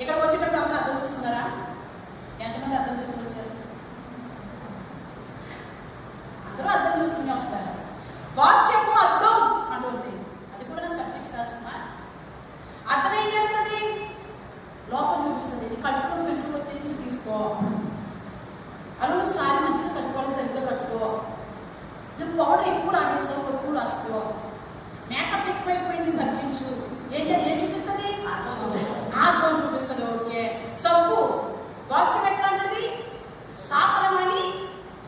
ఇక్కడ వచ్చేటప్పుడు అందరూ అర్థం చూస్తున్నారా? ఎంతమంది అర్థం చేసుకుని వచ్చారు? అందరూ అర్థం చూసుకుని వస్తారు. వాక్యము అర్థం అంటుంది. అది కూడా నా సబ్జెక్ట్ కాసుమా. అర్థం ఏం చేస్తుంది? లోపం చూపిస్తుంది. ఇది కట్టుకో, పెట్టుకు వచ్చేసి తీసుకో. అలా సారి మంచిగా కట్టుకోవాలి, సరిగ్గా కట్టుకో. నువ్వు పౌడర్ ఎక్కువ రాసేసావు, ఎక్కువ రాసుకో. మేకప్ ఎక్కువైపోయింది, తగ్గించు. ఏం చూపిస్తుంది? ఆత్మ చూపిస్తుంది. ఓకే. సబ్బు, వాక్యం ఎట్లా అంటుంది? సాకరమని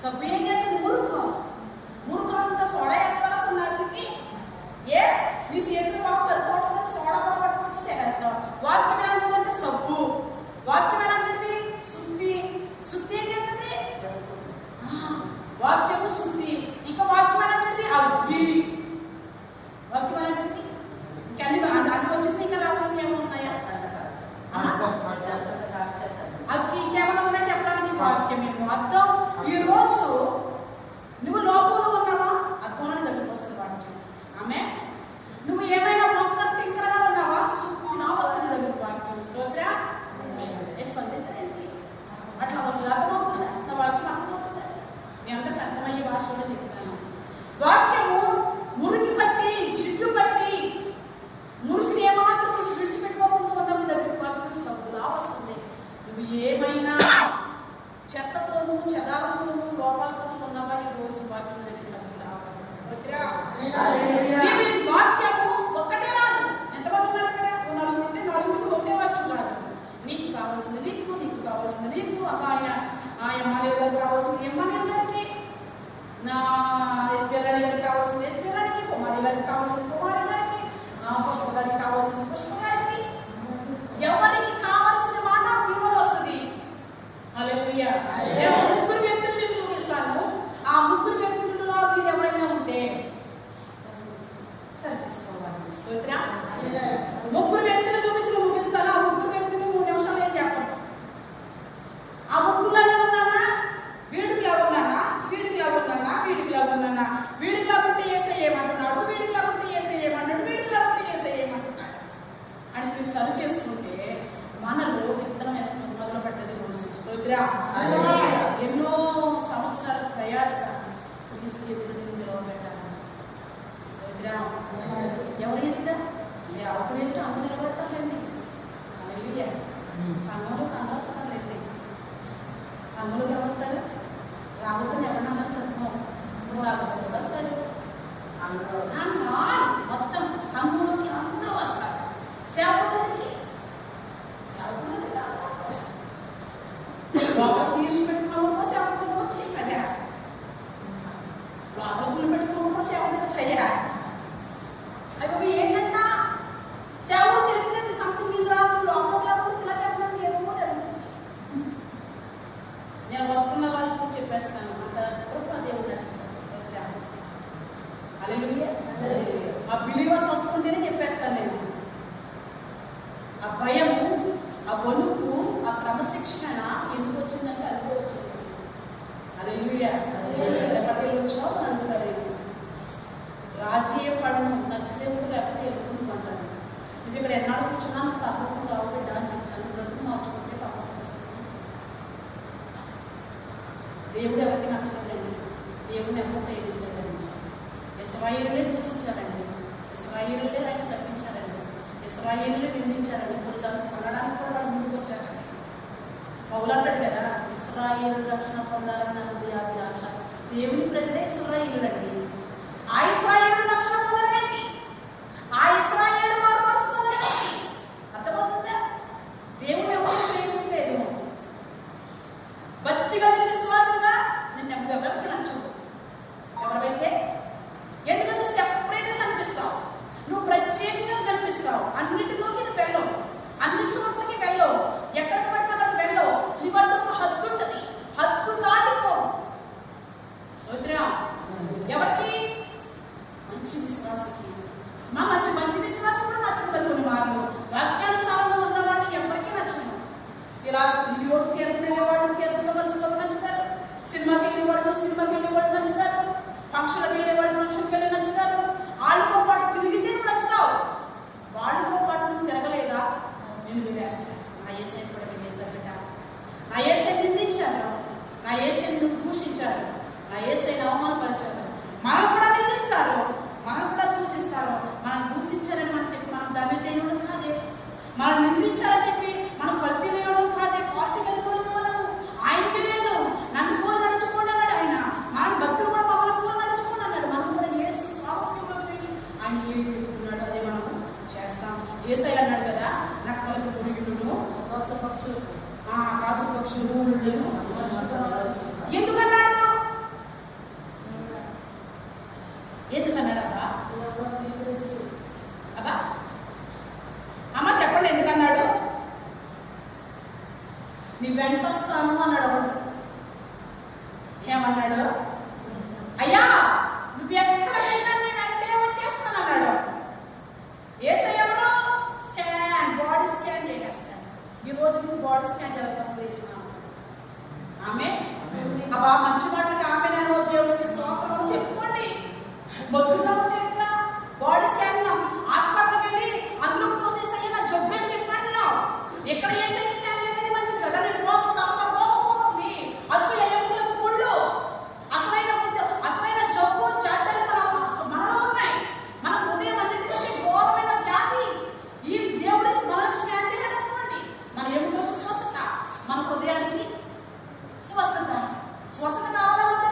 సబ్బు ఏం చేస్తుంది? మురుకులంతా సోడా వేస్తారా కొన్నాటికి? నీ చేతులు బాగా సరిపోతుంది, సోడా కూడా పట్టుకొచ్చేసేస్తావు. వాక్యం ఏమంటుందంటే సబ్బు. వాక్యం ఏమంటుంది? శుద్ధి ఏం చేస్తుంది? వాక్యము శుద్ధి. ఇంకా వాక్యం ఏమంటుంది? అగ్గి. వాక్యం ఏమంటుంది? అన్ని వచ్చేసి ఇంకా రావాల్సిన ఏమైనా ఉన్నాయా? అగ్గి ఇంకేమైనా ఉన్నాయి చెప్పడానికి? వాక్యం ఏమో అర్థం. ఈ స్తోత్రం. ముగ్గురు వ్యక్తులు చూపించి ముగిస్తాను. ఆ ముగ్గురు వ్యక్తులు 3 నిమిషాలు ఏం చెప్పండి. ఆ ముగ్గురులోనే ఉన్నానా, వీడికి లాగున్నానా, వీడికి లాగున్నానా, వీడికి లాగున్నానా, వీడికి లాగుంటే ఏసై ఏమంటున్నాడు, వీడికి లాగుంటే ఏసై ఏమంటున్నాడు, వీడికి లాగుంటే ఏసై ఏమంటున్నాడు అని మీరు సరి చేసుకుంటే మనలో విత్తనం వేస్తాం మొదలు పడ్డది రోజు. స్తోత్రం. ఎన్నో సంవత్సరాల ప్రయాస క్రీస్తు ఎదురు నిలవబెట్టాలి. స్తోత్రం. ఎవరు ఎదుట? సేవకుడు ఎదుట అమ్మ నిలబడతారులేండి. హల్లెలూయా. సంఘంలో కనవస్తారులేండి. సంఘంలోకి ఎవరు వస్తారు? రాబోతున్న ఎవరన్నా సంఘం రాబోతుంది వస్తాడు. మొత్తం సంఘంలోకి అందరూ వస్తారు. సేవకుడికి లోపల తీర్చి పెట్టుకున్నప్పుడు సేవకుడికి వచ్చి కదా, లోపల గుళ్ళు పెట్టుకున్నప్పుడు సేవకుడికి చెయ్యరా. అవి ఏంటంటే సేవకుడు తెలిసింది సంథింగ్ ఈజ్ రావు. లోపల ఇలా చెప్పడం ఏమో జరుగుతుంది. నేను వస్తున్న వాళ్ళకి చెప్పేస్తాను. అంత గొప్ప దేవుడు అని చెప్పేస్తాను. హల్లెలూయా. ఆ బిలీవర్స్ వస్తుంటేనే చెప్పేస్తాను నేను. ఆ భయము, ఆ వణుకు, ఆ క్రమశిక్షణ ఎందుకు వచ్చిందంటే అనుకో వచ్చింది. హల్లెలూయా. ఎప్పటికీ వచ్చో అనుకుంటారు. రాజీయ పడను నచ్చితే లేకపోతే ఎదుర్కొంటాను. నువ్వు ఇక్కడ ఎన్నాళ్ళు కూర్చున్నాను పక్కకు రావు బిడ్డ అని చెప్తాను. బ్రతుకు మార్చుకుంటే పక్కకు వస్తాను. దేవుడు ఎవరికి నచ్చలేదండి. దేవుడిని ఎవరు ప్రేమించలేదండి. ఇశ్రాయేలునే దూషించారండి. ఇశ్రాయేలునే ఆయన శపించారండి. ఇశ్రాయేలునే నిందించారండి. కొన్నిసార్లు కొనడానికి కూడా వాళ్ళు ముందుకు వచ్చారండి. పౌలు అంటాడు కదా, ఇశ్రాయేలు రక్షణ పొందాలని అన్నది అభిలాష. దేవుని ప్రజలే ఇశ్రాయేలులండి. ఆ ఇశ్రాయేలు రక్షణ పొందడండి. ఆ ఇశ్రాయేలు మారుపరుచుకోవాలండి. అర్థమవుతుందా? దేవుడు ఎవరు ప్రేమించలేదు. భక్తి కలిగిన విశ్వాసంగా నిన్ను ఎవరికి నచ్చవు. ఎవరైతే ఎందుకంటే సెపరేట్గా కనిపిస్తావు, నువ్వు ప్రత్యేకంగా కనిపిస్తావు. అన్నిటిలోకి నువ్వు వెళ్ళవు, అన్ని చోట్లకి వెళ్ళవు, ఎక్కడికి పడితే అక్కడికి వెళ్ళవు. నీకంటూ ఒక హద్దు ఉంటుంది, హద్దు దాటిపో. ఎవరికి? మంచి విశ్వాసకి. మంచి విశ్వాసం కూడా నచ్చదు. కొన్ని వారు వాక్యానుసారంగా ఉన్న వాళ్ళని ఎవరికి నచ్చదు. ఇలా ఈ రోజు తీర్థం వెళ్ళేవాళ్ళు తీర్థంలో కలిసిపోతే నచ్చుతారు. సినిమాకి వెళ్ళేవాళ్ళు నచ్చుతారు. ఫంక్షన్లకు వెళ్ళేవాళ్ళు ఫంక్షన్కి వెళ్ళి నచ్చుతారు. వాళ్ళతో పాటు తిరిగితే నువ్వు నచ్చుతావు. వాళ్ళతో పాటు నువ్వు తిరగలేదా నేను వినేస్తాను. నా ఏసై కూడా వినేశారు కదా. నా ఏసై నిందించారు, నా ఏసై నువ్వు దూషించారు, నా ఏసైని అవమానపరిచారు. మనం కూడా నిందిస్తారు, మనం కూడా దూషిస్తారు. మనం దూషించారని మనం చెప్పి మనం దాన్ని చేయడం కాదే. మనం నిందించారని చెప్పి మనం భక్తి లేవడం కాదే. పార్టీ కలిగిపోవడం మనము ఆయనకి లేదు. నన్ను పోలు నడుచుకోండి అన్నాడు ఆయన. మనం భక్తులు కూడా మమ్మల్ని పోలు నడుచుకోండి అన్నాడు. మనం కూడా యేసు స్వాభావంలో పోయి ఆయన ఏం చెప్తున్నాడు అదే మనం చేస్తాం. యేసై అన్నాడు కదా, నక్కలకు పురుగులను ఆకాశ పక్షులు ఎందుకన్నాడు? ఎందుకన్నాడబ్బా? అబ్బా అమ్మ చెప్పండి ఎందుకన్నాడు? నీ వెంట వస్తాను అన్నాడు. ఏమన్నాడు? అయ్యా నువ్వు ఎక్కడికైనా నేను అంటే వచ్చేస్తాను అన్నాడు. యేసయ్య ఎవరు? స్కాన్, బాడీ స్కాన్ చేసేస్తాను. ఈ రోజు నువ్వు బాడీ స్కాన్ జరగడం చేస్తున్నావు. ఆమె అబ్బా మంచి మాటలకి ఆమె నేను దేవుడికి స్తోత్రం చెప్పుకోండి. మొత్తుగా ఎట్లా బాడీ స్కానింగ్ హాస్పిటల్కి వెళ్ళి అందులోకి తోసేసయ్యా నా జబ్బు ఏంటి చెప్పమంటున్నావు. ఎక్కడ చేసే స్కాన్ అనేది మంచిది కదా. నేను పోతుంది అసలు ఎముకలకు పుళ్ళు, అసలైన జబ్బు జాతలు మనలో ఉన్నాయి. మన ఉదయం అన్నిటికంటే ఘోరమైన వ్యాధి ఈ దేవుడి మనకు స్కాన్ చేయడానికి. మన ఎముకలకు స్వస్థత, మన హృదయానికి స్వస్థత కావాలా వద్దా?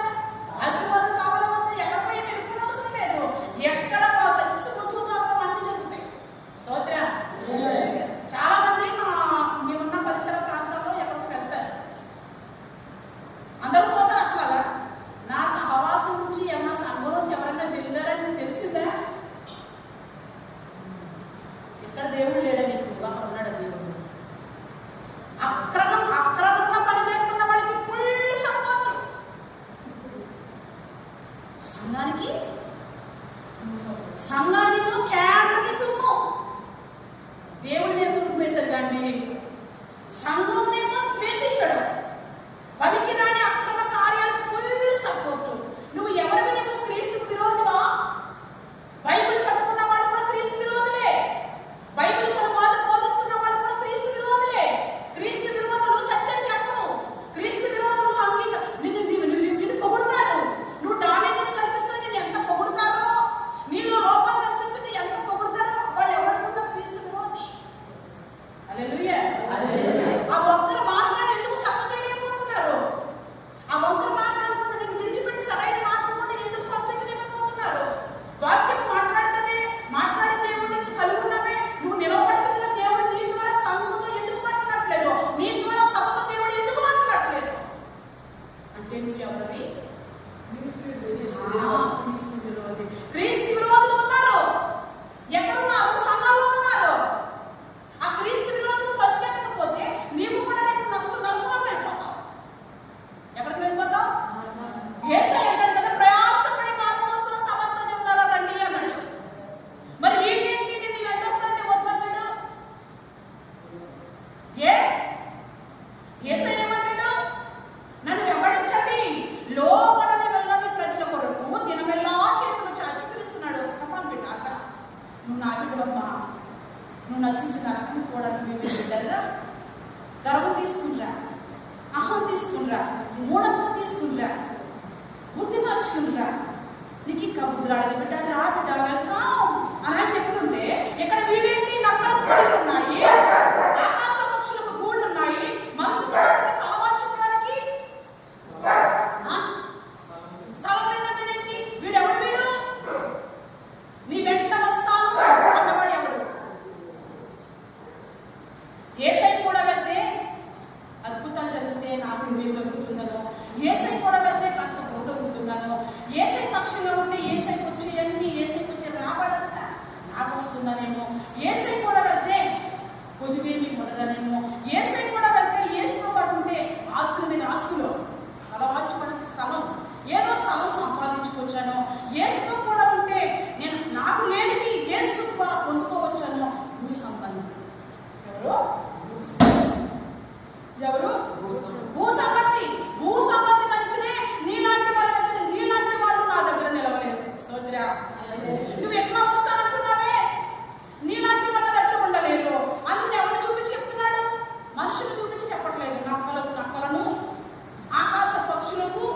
ఆశీర్వాదం కావాలా వద్దా? ఎక్కడ పోయి వెళ్తున్న అవసరం లేదు. ఎక్కడ సత్యముగా అన్ని జరుగుతాయి. స్తోత్రం. చాలా మంది మేమున్న పరిసర ప్రాంతాల్లో ఎక్కడికి వెళ్తారు, అందరూ పోతారు. అట్లాగా నా సహవాసం నుంచి ఏమన్నా సంఘం నుంచి ఎవరైనా వెళ్ళారని తెలిసిందా? ఇక్కడ దేవుడు లేడని అక్కడ ఉన్నాడు దేవుడు. అక్రమంగా పనిచేస్తున్న వాడికి ఫుల్ సపోర్ట్. సంఘానికి కేంద్రకి సుమ్ము. నా బిడ్డవమ్మా, నువ్వు నశించిన అర్థం కూడా నువ్వు బిడ్డరా. గర్వం తీసుకుంటా, అహం తీసుకుంటా, మూఢత్వం తీసుకుంటా, బుద్ధి మార్చుకుంటా. నీకు ఇంకా బుద్ధి రాలేదు బిడ్డ, రా బిడ్డ వెళ్తాం అని చెప్తుంటే ఇక్కడ వీడేంటి నక్కలకు పనులు ఉన్నాయి, ఆకాశ పక్షులకు గూళ్ళు ఉన్నాయి, మనసు తలవాల్చుకోవడానికి స్థలం లేదంటే వీడెవడు? వీడు నీ వెంట వస్తాను అన్నవాడు ఎవడు? ఏసై కూడా వెళ్తే అద్భుతాలు జరిగితే నాకు ఏం దొరుకుతుందనో, ఏసై కూడా వెళ్తే కాస్త దొరుకుతుందనో, ఏసై పక్షంగా ఉంటే ఏసైకి వచ్చేయన్నీ ఏసైకి వచ్చే రాబడంతా నాకు వస్తుందనేమో, ఏసై కూడా వెళ్తే పొదువేమి ఉండదనేమో, ఏసై కూడా వెళ్తే ఏసుతో పాటు ఉంటే ఆస్తుల మీద ఆస్తులు అలవాల్చుకోవడానికి స్థలం, ఏదో స్థలం సంపాదించుకోవచ్చానో, ఏసుతో కూడా ఉంటే నేను నాకు లేనిది ఏసు ద్వారా పొందుకోవచ్చానో. భూ సంబంధం ఎవరు? భూ సంబంధి. భూ సంబంధి కనుకనే నీలాంటి వాళ్ళ దగ్గర, నీలాంటి వాళ్ళు నా దగ్గర నిలవలేరు. స్తోత్ర. నువ్వు ఎట్లా వస్తానంటున్నావే, నీలాంటి వాళ్ళ దగ్గర ఉండలేరు. అందుకని ఎవరు చూపించి చెప్తున్నాడు? మనుషులు చూపించి చెప్పట్లేదు. నక్కలను ఆకాశ పక్షులకు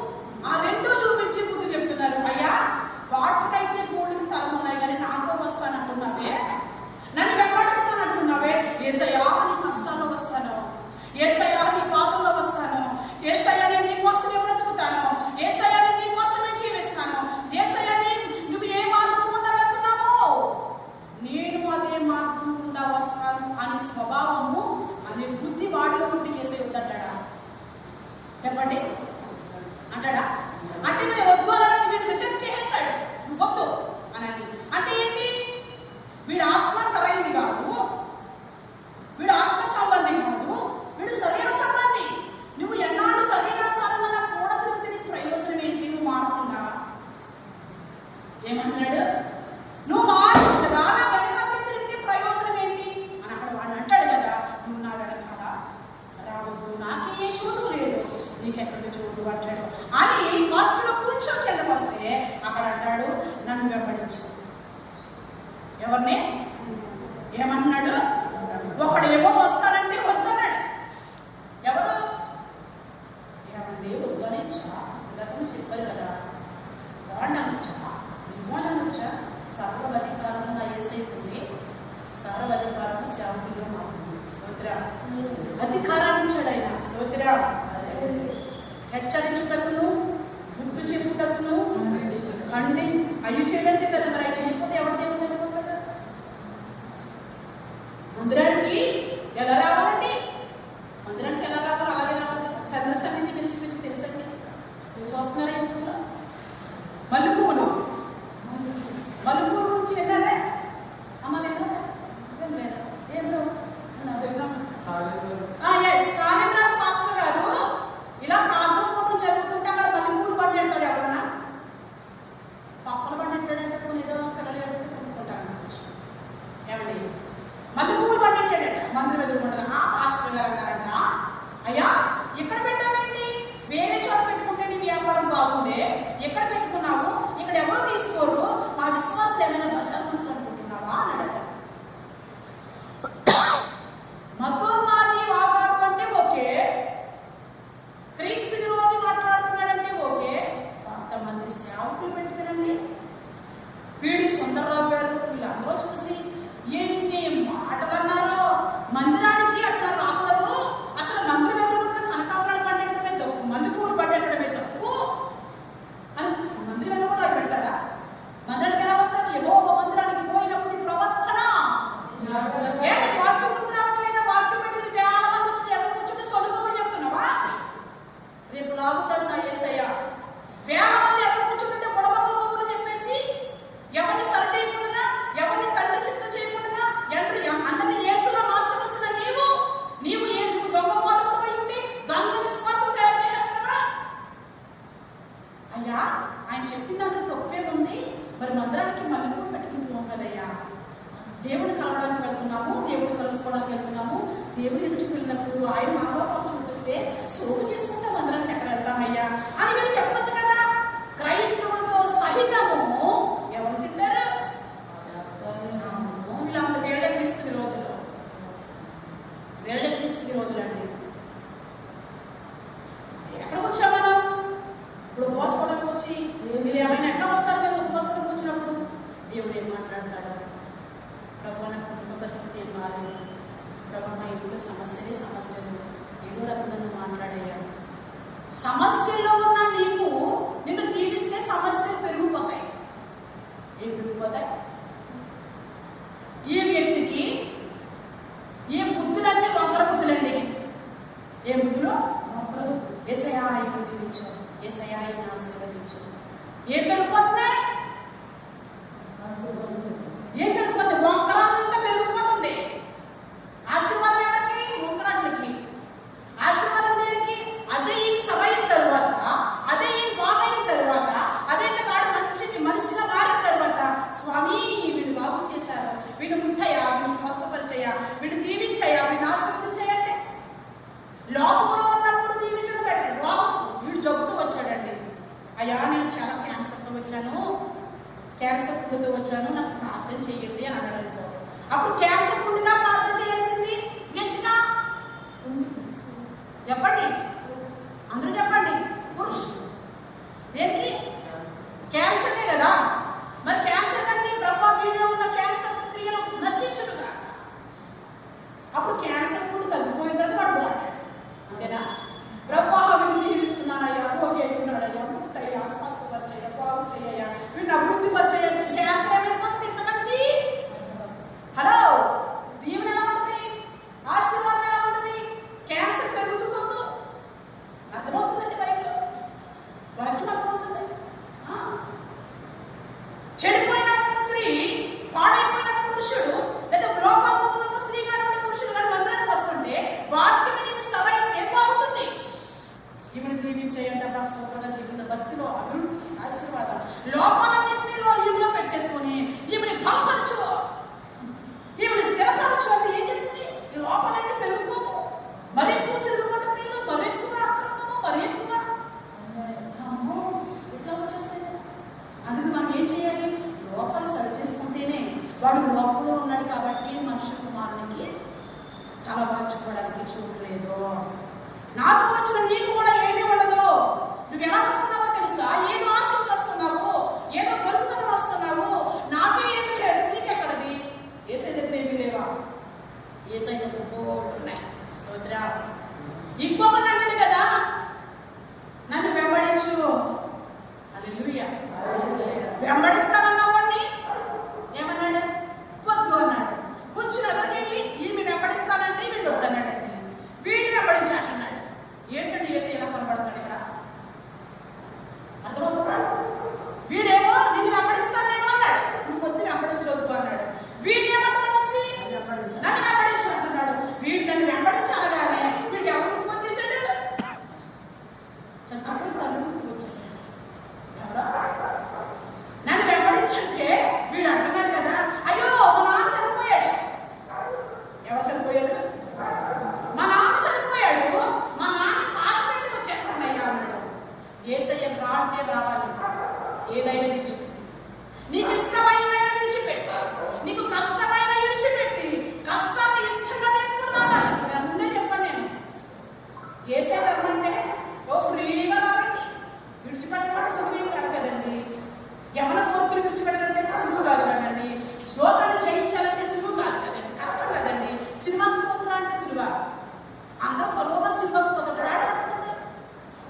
ఆ రెండూ చూపించి ముందు చెప్తున్నారు. అయ్యా, వాటికైతే కూడికి స్థలం ఉన్నాయి కానీ నాతో వస్తానంటున్నావే, నన్ను వెంబడిస్తానంటున్నావే. యేసయ్యా నీ కష్టాల్లో వస్తాను, యేసయ్యా నీ బాధల్లో వస్తాను, యేసయ్యా నేను నీ కోసమే బ్రతుకుతాను, యేసయ్యా నేను నీ కోసమే జీవిస్తాను, యేసయ్యా నువ్వు ఏ మార్గం గుండా వెళ్తున్నావో నేను అదే మార్గం గుండా వస్తాను అనే స్వభావము అనే బుద్ధి వాడిలో ఉండి యేసయ్య వద్దంటాడా? చెప్పండి, అంటాడా? అంటే మీరు వద్దు అని వీడు రిజెక్ట్ చేసేసాడు. నువ్వు వద్దు అని అంటే ఏంటి? వీడు ఆత్మ సరైనది కాదు, వీడు ఆత్మ సంబంధి కాదు, వీడు శరీర సంబంధి. నువ్వు ఎన్నాళ్ళు శరీరానుసారంగా కూడా తిరిగితే ప్రయోజనం ఏంటి? నువ్వు మారకుండా ఏమన్నాడు? నువ్వు మారకుండా నా వెనక తిరిగితే ప్రయోజనం ఏంటి అని అక్కడ వాడు అంటాడు కదా. నువ్వు నా వెనకాల రావద్దు, నాకే చోటు లేదు, నీకెక్కడ చోటు అంటాడు అని మార్పులో కూర్చొని కిందకు వస్తే అక్కడ అంటాడు నన్ను వెంబడించు. ఎవరిని ఏమన్నాడు? ఒకడేమో వస్తానంటే వద్దన్నాడు. ఎవరు? ఏమండి వద్దనిచ్చా? ఇంతకు చెప్పారు కదా, వాడనొచ్చా, ఇవ్వనొచ్చా? సర్వాధికారంగా ఏసైతుంది, సర్వాధికారం శాంతిలో మారుతుంది. స్తోత్ర. అధికారాన్ని ఇచ్చాడు ఆయన. స్తోత్ర. హెచ్చరించుటకును, గుర్తు చెప్పుటకును, ఖండి అయ్యి చేయడంటే కదా. మరి అవి చేయకపోతే ఎవరి దేవుడు అనుకుంటాడు? మందిరానికి ఎలా రావాలండి? మందిరానికి ఎలా రావాలి? అలాగే రావాలి. తండ్రి సన్నిధి పిలిచి తెలుసండి. చూస్తున్నారా యూట్యూబ్లో? మల్లెపూలు నుంచి విన్నారా? అమ్మ విన్నారా? ఏం లేదా? ఏం సాలింరాజు మాస్టర్ గారు ఇలా ప్రార్థన పూటలు జరుగుతుంటే అక్కడ మల్లెపూలు బండి అంటాడు. ఎవరన్నా పక్కన బండి అంటాడంటే కొన్ని ఏదో పిల్లలు కొనుక్కుంటారు. ఏమండి మల్లెపూలు బండి అంటాడట మందిరం ఎదుర్కొంటారు. ఆ పాస్టర్ గారు అన్నారంట, అయ్యా ఇక్కడ పెట్టావేంటి? వేరే చోట పెట్టుకుంటే నీ వ్యాపారం బాగుండే, ఎక్కడ పెట్టుకున్నావు? ఇక్కడ ఎవరు తీసుకోరు, మా విశ్వాసం ఏమైనా బచారు అనుకుంటున్నావా అన్నాడట. మతోన్మాది వాగాడు అంటే ఓకే, క్రీస్తు విరోధి మాట్లాడుతున్నాడంటే ఓకే. కొంతమంది సేవకులు పెట్టుకురండి, వీడి సుందరరావు గారు వీళ్ళందరూ చూసి ఎన్ని మాటలు అన్నారో. మందిరానికి అట్లా రాకూడదు, అసలు మందిరం ఎదురుకుండా కనకాంబరాలు పండటమే తప్పు, మల్లెపూలు పండటమే తప్పు అని మందిరం మీద కూడా పెడతాడా? మందిరానికి ఎలా వస్తాడు? ఏవో మందిరానికి పోయినప్పుడు ప్రవర్తన ఏంటి? వాక్యం గుర్తు రావట్లేదా? వాక్యం పెట్టి వేల మంది వచ్చి ఎవరు కూర్చుంటే సొలుగులు చెప్తున్నావా? రేపు లాగుతాడు నా యేసయ్య. వేల మంది ఎవరు కూర్చుంటే బుడబులు చెప్పేసి ఎవరిని సరి చేయకుండా, ఎవరిని తండ్రి చిత్తం చేయకుండా, అందరినీ యేసుగా మార్చవలసిన నీవు దొంగ పాలకుడు అయి ఉండి దొంగ విశ్వాసం తయారు చేస్తావా? అయ్యా ఆయన చెప్పిన దాంట్లో తప్పేముంది? మరి మందిరానికి మల్లెపూలు పెట్టుకుంటున్నాం కదయ్యా, దేవుని కలవడానికి వెళ్తున్నాము, దేవుని కలుసుకోవడానికి వెళ్తున్నాము. దేవుని ఎదుటికి వెళ్ళినప్పుడు ఆయన మనోభావం చూపిస్తే సోపు చేసుకుంటే మందిరానికి ఎక్కడ వెళ్తామయ్యా అని మీరు చెప్పొచ్చు కదా. క్రైస్తవులతో సహితము ఎవరు తింటారు? ప్రభు నా కుటుంబ పరిస్థితి ఏం బాగాలేదు, ప్రభు మా ఇంట్లో సమస్యలు ఏదో రకంగా నువ్వు మాట్లాడేయాలి. సమస్యలో ఉన్న నిన్ను దీవిస్తే సమస్యలు పెరిగిపోతాయి. ఏం పెరిగిపోతాయి? ఈ వ్యక్తికి ఏ బుద్ధులంటే వంకర బుద్ధులండి. ఏ బుద్ధులు? యేసయ్యా ఇప్పుడు దీవించు, యేసయ్యా ఆయన ఆశీర్వదించు. ఏం పెరిగిపోతున్నాయి? ఏం పెరిగిపోతుంది? వంకర అంతా పెరిగిపోతుంది. ఆశీర్వాదం ఎవరికి? వంకరాట్లకి. ఆశీర్వాదం దేనికి? అదే ఈ సరైన తరువాత, అదే ఈ బాగైన తరువాత, అదే కాడు మంచి మనిషిగా మారిన తరువాత, స్వామి వీడు బాగు చేశారు, వీడు ముట్టయ్యా, వీడు స్వస్థపరిచయ్యా, వీడు దీవించయ్యా, వీడు ఆశీర్వదించయంటే లోపంలో ఉన్నప్పుడు దీవించడం పెట్టండి. లోపం వీడు జబ్బుతో వచ్చాడండి, అయ్యా నేను చాలా క్యాన్సర్తో వచ్చాను, క్యాన్సర్ ఫుడ్తో వచ్చాను, నాకు ప్రార్థన చెయ్యండి అని అన్నాడు. అప్పుడు క్యాన్సర్ ఫుడ్గా ప్రార్థన చేయాల్సింది ఎంతగా చెప్పండి, అందరూ చెప్పండి. పురుష్ దేనికి? క్యాన్సర్నే కదా. మరి క్యాన్సర్ కంటే ప్రభావ వీడిలో ఉన్న క్యాన్సర్ క్రియలు నశించుగా. అప్పుడు క్యాన్సర్ ఫుడ్ తగ్గిపోయిన తర్వాత వాడు బాగుంటాడు. అంతేనా? ప్రభావ వీడిని దీవిస్తున్నానయ్యా, ఓకే ఉన్నాడయ్యా, ముట్టయ్యా, స్వస్థపరిచయ్యా, బాగు చెయ్యయ్యా, వీడిని అభివృద్ధి పరిచయ్యండి. క్యాన్సర్ ఏమైపోతుంది ఇంతమంది? హలో, దీవెన ఎలా ఉంటుంది? ఆశీర్వాదం ఎలా ఉంటుంది? క్యాన్సర్ పెరుగుతుందో అర్థమవుతుందండి. బైబిల్లో వాక్యం అర్థమవుతుంది. చెడిపోయిన ఒక స్త్రీ, పాడైపోయిన ఒక పురుషుడు, లేదా లోకంలో ఉన్న ఒక స్త్రీ కానీ ఉన్న పురుషుడు కానీ మందిరానికి వస్తుంటే వాక్యం నీకు సరైతే బాగుంటుంది. ఈమెను దీవించేయండి, అబ్బా సూపర్గా దీవిస్తే భక్తిలో అభివృద్ధి, ఆశీర్వాదం. లోపాలన్నింటిలో ఈమెలో పెట్టేసుకొని ఈమెని బలపరచు, ఈమెని స్థిరపరచు అంటే ఏం చెప్తుంది? ఈ లోపాలన్నీ పెరిగిపోవు. మరి ఎక్కువ తిరుగుబాటు నీళ్ళు, మరి ఎక్కువ అక్రమము, మరి ఎక్కువ ఇట్లా వచ్చేస్తాయి. అందుకు మనం ఏం చేయాలి? లోపల సరి చేసుకుంటేనే. వాడు లోపంలో ఉన్నాడు కాబట్టి మనుష్య కుమారునికి తల వార్చుకోవడానికి చూడలేదు. నాతో వచ్చిన నీకు కూడా ఏమీ ఉండదు. నువ్వు ఎలా వస్తున్నావో తెలుసా? ఏదో ఆశించి వస్తున్నావు, ఏదో దొరుకుతుందో వస్తున్నావు. నాకే ఏమీ లేదు, నీకెక్కడది? ఏసై దగ్గర ఏమీ లేవా? ఏసై దగ్గర బోర్డు ఉన్నాయి. స్తోత్ర. ఇంకొకటి అంటాడు కదా, నన్ను వెంబడించు. హల్లెలూయా. వెంబడిస్తానన్న వాడిని ఏమన్నాడు? వద్దు అన్నాడు. కొంచెం ఎదురుకెళ్ళి ఈమె వెంబడిస్తానంటే వీడు వద్దన్నాడండి. వీడిని వెంబడించాటన్నాడు. ఏంటండి ఏసై ఎలా కనబడుతున్నాడు ఇక్కడ? అర్థమవుతుందా? వీడేమో నిన్ను వెంబడిస్తానేమో అన్నాడు, నువ్వు వద్దు వెంబడించవద్దు అన్నాడు. వీడిని ఏమంటున్నాడు? వచ్చి నన్ను వెంబడించు అంటున్నాడు. వీడు నన్ను వెంబడించాలగానే వీడికి ఎవరు గుర్తుకొచ్చేసాడు? చక్కటి తల్లి గుర్తుకొచ్చేసాడు. ఎవరో నన్ను వెంబడించంటే వీడు అంటున్నాడు కదా, అయ్యో మా నాన్న చనిపోయాడు. ఎవరు చనిపోయారు? మా నాన్న చనిపోయాడు, మా నాన్న కాలు పెట్టి వచ్చేస్తానయ్యా అన్నాడు. ఏసయ్య రాంటే రావాలి. ఏదైనా విడిచిపెట్టి, నీకు ఇష్టమైన విడిచిపెట్టి, నీకు కష్టమైన విడిచిపెట్టి, కష్టాన్ని ఇష్టంగా తీసుకుని రావాలి. నేను ముందే చెప్పాను. నేను ఏసయ్య రమ్మంటే ఓ ఫ్రీగా రావండి. విడిచిపెట్టడం సులువేం కాదు కదండి. ఎవరి కోరికలు విడిచిపెట్టాలంటే సులువు కాదు కదండి. శ్లోకాన్ని చేయించాలంటే సులువు కాదు కదండి, కష్టం కదండి. సినిమాకి పోతున్నా అంటే సులువా? అందరూ పరోగల సినిమాకి పోతుంటాడు.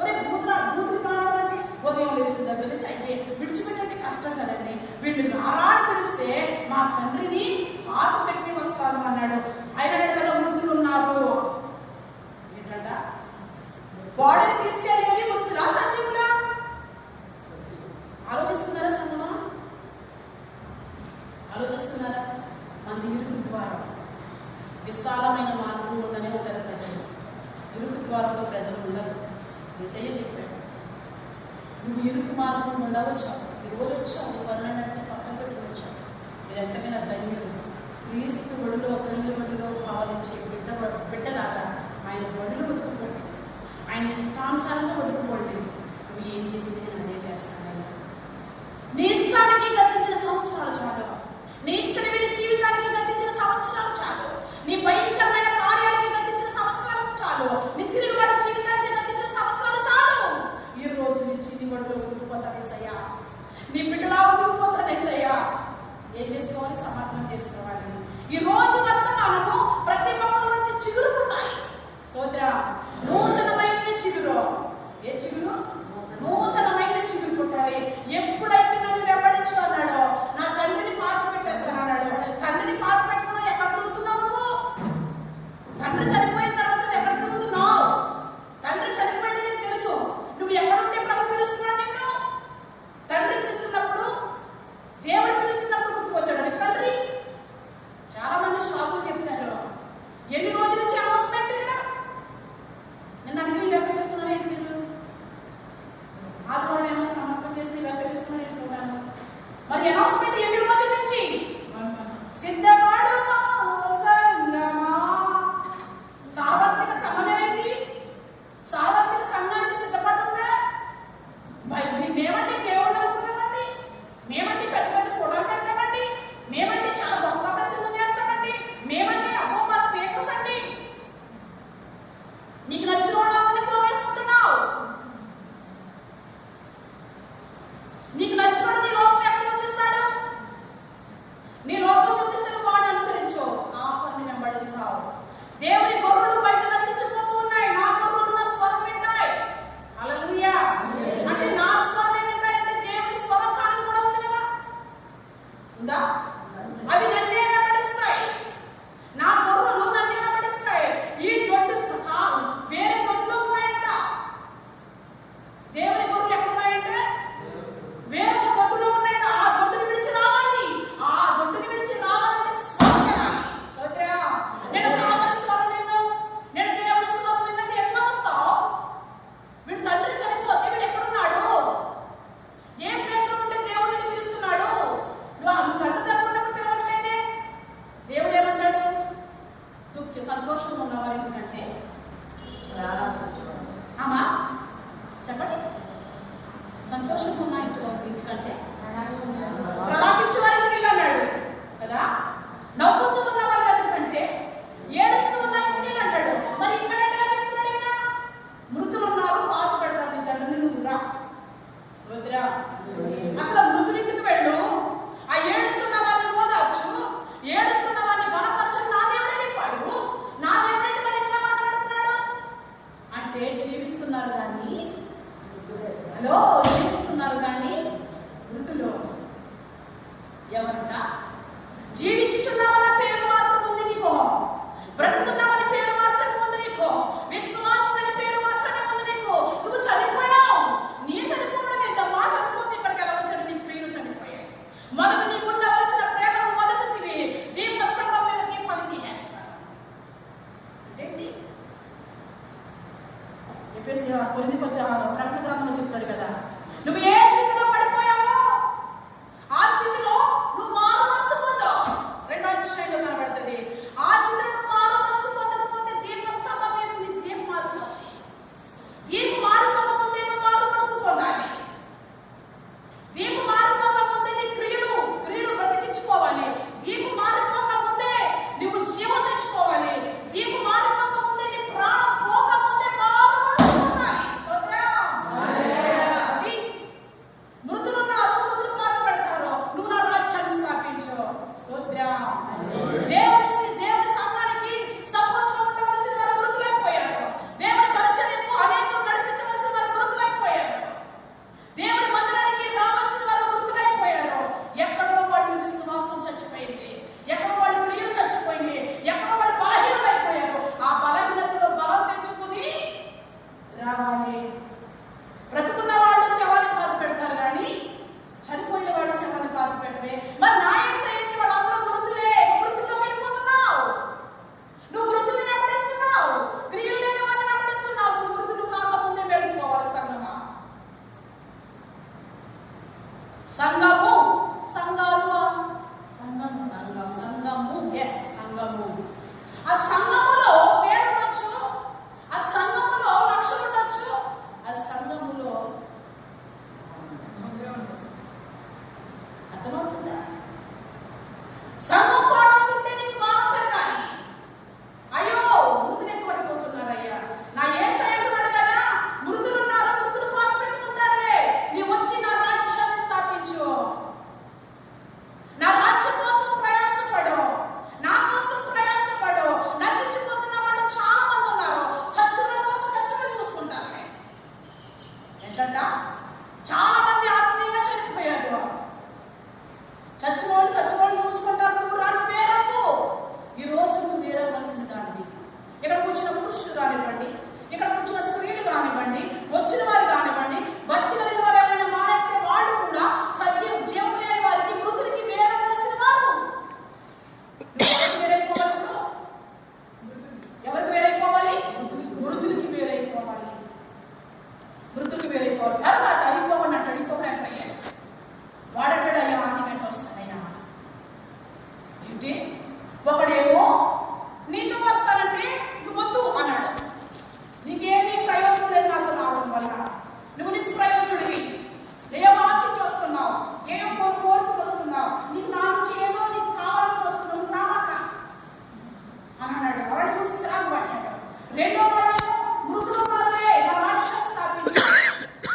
ఒరే బూతులు కావాలంటే ఉదయం లేచిన దగ్గర నుంచి అయ్యే విడిచిపెట్టే కష్టం కదండి. వీళ్ళు నారాడు పిలిస్తే మా తండ్రిని పాత పెట్టి వస్తాను అన్నాడు. ఆయన కదా వృద్ధులు ఉన్నారు. ఏంటంట? బాడీని తీసుకెళ్ళేది వృద్ధులా సజీవులా? ఆలోచిస్తున్నారా సంగమా? ఆలోచిస్తున్నారా? మన ఇరుకు ద్వారం, విశాలమైన మార్గం ఉండనే ఉంటారు ప్రజలు. ఇరుకు ద్వారంలో ప్రజలు ఉండరు. యేసయ్య చెప్పాడు, నువ్వు ఇరుకు మార్గం ఉండవచ్చావు, ఈరోజు వచ్చావు, వర్ణనంటే పక్కన పెట్టి వచ్చావు. మీరు ఎంతకైనా ధన్యులు. క్రీస్తు ఒడిలో, తల్లి ఒడిలో భావించే బిడ్డలాగా ఆయన ఒడిలో బతుకుకోండి, ఆయన ఇష్టానుసారంగా బతుకుకోండి. నువ్వు ఏం చెబితే నేను అదే చేస్తానయ్యా. నీ ఇష్టానికి గతించిన సంవత్సరాలు చాలు, నీ ఇచ్చిన వీడి జీవితానికి గతించిన సంవత్సరాలు చాలు, నీ భయంకరమైన కార్యానికి గతించిన సంవత్సరాలు చాలు, నీ తిరుగుబాటు జీవితానికి గతించిన సంవత్సరాలు చాలు. ఈ రోజు నుంచి నీ ఒడిలో ఉడికిపోతానేసయ్యా, నీ బిడ్డలా ఉడికిపోతానేసయ్యా. ఏం చేసుకోవాలి? సమర్పణ చేసుకోవాలి. ఈ రోజు వర్తమానము ప్రతి ఒక్కరి నుంచి చిగురు పుట్టాలి. స్తోత్ర. నూతనమైన చిగురు. ఏ చిగురు? నూతనమైన చిగురు పుట్టాలి. ఎప్పుడైతే నన్ను వెంబడించు అన్నాడో, నా తండ్రిని పాతి పెట్టేస్తాను అన్నాడు. తండ్రిని పాతి పెట్టుకున్నా ఎక్కడ తిరుగుతున్నావు నువ్వు? తండ్రి చనిపోయిన తర్వాత నువ్వు ఎక్కడ తిరుగుతున్నావు? తండ్రి చనిపోయింది నీకు తెలుసు. నువ్వు ఎక్కడుంటే ప్రభు పిలుస్తున్నాడు నిన్ను. తండ్రి పిలుస్తున్నప్పుడు, దేవుడు పిలుస్తున్నప్పుడు గుర్తుకొచ్చాడు నీకు తండ్రి. చాలా మంది షాపులు చెప్తారు, ఎన్ని రోజుల నుంచి అనౌన్స్మెంట్ ఇక్కడ. నేను అడిగి వెంబడిస్తున్నాను ఏంటి మీరు? ఆదివారం ఏమో సమర్పణ చేసి వెంబడిస్తున్నారు ఏంటున్నాను. మరి అనౌన్స్మెంట్ ఎన్ని రోజుల నుంచి? సిద్ధపడు సంగమా. సార్వత్రిక సంఘమేది? సార్వత్రిక సంఘానికి సిద్ధపడుతుందా? మేమంటే దేవుడు అనుకున్నామండి, మేమంటే పెద్ద పెద్ద ఫోటోలు పెడతామండి, మేమంటే చాలా గొప్ప ప్రసంగం చేస్తామండి, మేమంటే అబ్బో మా స్పీకర్స్ అండి. నీకు నచ్చిన వాళ్ళని పోగేసుకుంటున్నావు. నీకు నచ్చిన నీ లోపం ఎక్కడ చూపిస్తాడు? నీ లోపం చూపిస్తే నువ్వు వాడిని అనుసరించు, ఆ పని వెంబడిస్తావు. దేవుని గొర్రెలు బయట నశించిపోతూ ఉన్నాయి, నా గొర్రెలు నా స్వరం వింటాయి. హల్లెలూయా. అంటే నా స్వరమే వింటాయంటే దేవుని స్వరం కానిది కూడా ఉంది కదా, ఉందా? అవి నన్నే వెంబడిస్తాయి. నా గొర్రెలు నన్నే వెంబడిస్తాయి. ఈ దొడ్డు వేరే దొడ్లో ఉన్నాయంట. దేవుని గొర్రెలు ఎక్కడ ఉన్నాయంటే వేరొక దొడ్డులో ఉన్నాయంట. ఆ దొడ్డుని విడిచి రావాలి. ఆ దొడ్డుని విడిచి రావాలంటే స్వరం వినాలి. స్తోత్రం. నేను కావలి స్వరం విన్ను, నేను దేవుని స్వరం విన్నట్టు ఎట్లా వస్తావు? వీడు తండ్రి చనిపోతే వీడు ఎక్కడున్నాడు? ఏ ప్లేస్ లో ఉంటే దేవుడిని పిలుస్తున్నాడు? నువ్వు తండ్రి దగ్గర ఉన్నప్పుడు పిలవట్లేదే. దేవుడు ఏమంటాడు? సంతోషంగా ఉన్నవారు ఎందుకంటే అమ్మా చెప్పండి, సంతోషంగా ఉన్న ఇంటికంటే ప్రలాపించే వారి ఇంటికి అన్నాడు కదా. నవ్వుతూ ఉన్న వారి దగ్గర కంటే ఏడుస్తూ ఉన్న ఇంటికి అంటాడు. మరి ఇక్కడ ఎట్లా చెప్తున్నాడు? అయినా మృతులు ఉన్నారు, పాత పెడతారు నీ తండ్రి, నువ్వు రా. అసలు మృతులింటికి వెళ్ళు, ఆ ఏడుస్తున్న వారిని ఓదార్చు, ఏడుస్తున్న వారిని బలపరచు. నా దేవుడే చెప్పాడు. నా దేవుడే మరి ఎట్లా మాట్లాడుతున్నాడు అంటే జీవిస్తున్నారు కానీ, హలో, జీవిస్తున్నారు కానీ మృతులు ఎవరంట? జీవించుచున్నావన్న పేరు మాత్రం ఉంది నీకో, బ్రతుకున్నావన్న పేరు మాత్రమే ఉంది నీకో, విశ్వాసమైన పేరు మాత్రమే ఉంది నీకో. నువ్వు చనిపోయావు. నీ చనిపోవడం ఏంటమ్మా? చనిపోతే ఇక్కడికి ఎలా వచ్చాడు? నీ ప్రియులు చనిపోయాయి. మొదట నీకు ఉండవలసిన ప్రేమను మొదలుతివి దీపస్తంభం మీద దీపాన్ని తీసేస్తారు. ఏంటి చెప్పేసి కొరింథీ ప్రకటన గ్రంథంలో చెప్తాడు కదా, నువ్వు ఏ స్థితిలో పడిపోయావో ఆ స్థితిలో నువ్వు మారు మనసు పొందావు. 2వ అధ్యాయంలో కనబడుతుంది. ఆ స్థితిలో నువ్వు మారు మనసు పొందకపోతే దీపస్తంభం మీద నీ దీపం మారిపోతుంది. దీపం మారిపోకముందే నువ్వు మారు మనసు పొందాలి. దీపం మారిపోకముందే నీ క్రియలు బ్రతికించుకోవాలి. దీపం మారిపోకముందే నువ్వు జీవం తెచ్చుకోవాలి. దీపం మారిపోకముందే నీ ప్రాణం పోకముందే మారు మనసు పొందాలి. స్తోత్రం. ఒకడేమో నీతో వస్తానంటే నువ్వు వద్దు అన్నాడు. నీకేమీ ప్రయోజనం లేదు నాతో రావడం వల్ల, నువ్వు నిష్ప్రయోజనుడివి, ఏమో ఆశించి వస్తున్నావు, ఏమో కోరుకుని వస్తున్నావు, నీకు నా నుంచి ఏదో నీకు కావాలని వస్తున్నావు, నువ్వు రావాక అని అన్నాడు. వాడు చూసి సిరాకు పట్టాడు. రెండో వాడేమో మృతులు ఉన్నారులే, నా రాజ్యం స్థాపించు,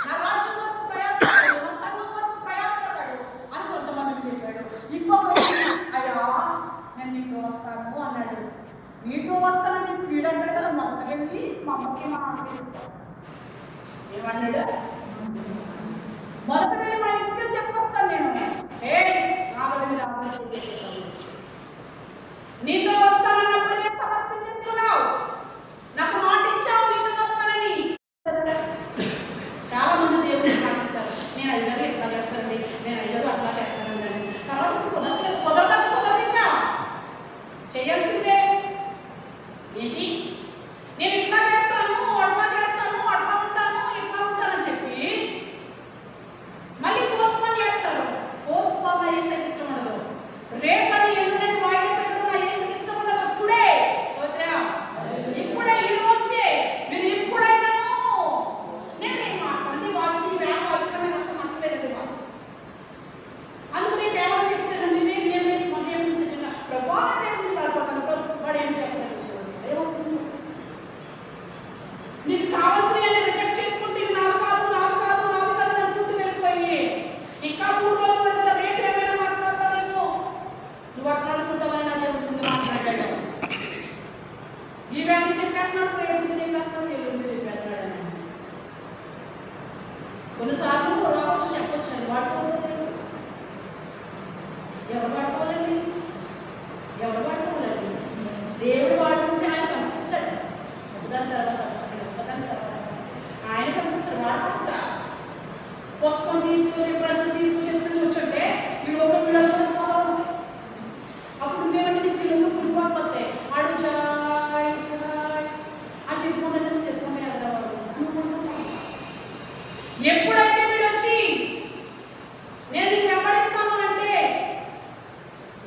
నా రాజ్యం వరకు ప్రయాసపడు, నా సంఘం వరకు ప్రయాసపడు అని కొంతమందికి చెప్పాడు. ఇంకొకటి అయ్యా నేను నీతో వస్తాను అన్నాడు. నీతో వస్తానని చెప్పి వీడంటాడు కదా, మా అమ్మకి వెళ్ళి మా అమ్మకి మా అమ్మకి ఏమన్నాడు, మొదట వెళ్ళి మా ఇంటికి చెప్పొస్తాను నేను. నీతో వస్తానన్నప్పుడు నేను సమర్పించేస్తున్నావు, నాకు మాట ఇచ్చావు నీతో వస్తానని. చాలా మంది దేవుడిని పాటిస్తారు, నేను అయ్యారు ఎట్లా చేస్తానండి, నేను అయ్యారు అట్లా చేస్తానండి అని. తర్వాత కుదరదు ఇంకా చేయాల్సిందే ఏంటి, నేను ఇట్లా చేస్తాను అట్లా చేస్తాను అట్లా ఉంటాను ఇట్లా ఉంటానని చెప్పి మళ్ళీ పోస్ట్ పోన్ చేస్తారు. పోస్ట్ పోన్ చేసేది ఇష్టం ఉండదు, రేపని ఎల్లుండని వాయిదా పెట్టడం నా చేసేది ఇష్టం ఉండదు. టుడే స్తోత్రం, ఇప్పుడే ఈ రోజే మీరు ఇప్పుడైనాను నేను మాట్లాడి వాళ్ళకి వ్యాపారం అసలు నచ్చలేదు వాళ్ళు. అందుకు నేను ఏమైనా చెప్తానండి, నేను మొన్న నుంచి చెప్పిన ప్రభావం వాడు ఏం చెప్తాను నీకు కావాల్సిన రిజెక్ట్ చేసుకుంటే నాకు కాదు నాకు కాదు నాకు కాదు అనుకుంటూ వెళ్ళిపోయి ఇంకా 3 రోజులు పడు కదా, రేపు ఏమైనా మాట్లాడతావేమో, నువ్వు అట్లా అనుకుంటావని నా దేవుడు మాట్లాడాడు. ఈ వ్యాధి చెప్పేస్తున్నాడు, రేపు చెప్పేస్తున్నాడు, ఎల్లుండి చెప్పేస్తున్నాడు. కొన్నిసార్లు రావచ్చు చెప్పొచ్చు, వాడుకోవాలి ఎవరు వాడుకోవాలండి, ఎవరు వాడుకోవాలండి, దేవుడు వాడుకుంటే ఆయన పంపిస్తాడు. ఒకదాని తర్వాత ఆయన పంపిస్తాడు, వాడుకుంటా పుస్తకం తీర్పు ప్రశ్న తీర్పు చెప్తూ కూర్చుంటే ఈ లోపల వీళ్ళందరూ పోవాలి. అప్పుడు నువ్వేమంటే నీకు వీళ్ళు కుడిపోతే ఆడు చాయ్ చాయ్ అని చెప్పుకుంటే చెప్పుకునే వెళ్తావాడు. ఎప్పుడైతే వీడు వచ్చి నేను నీకు వెంబడిస్తాను అంటే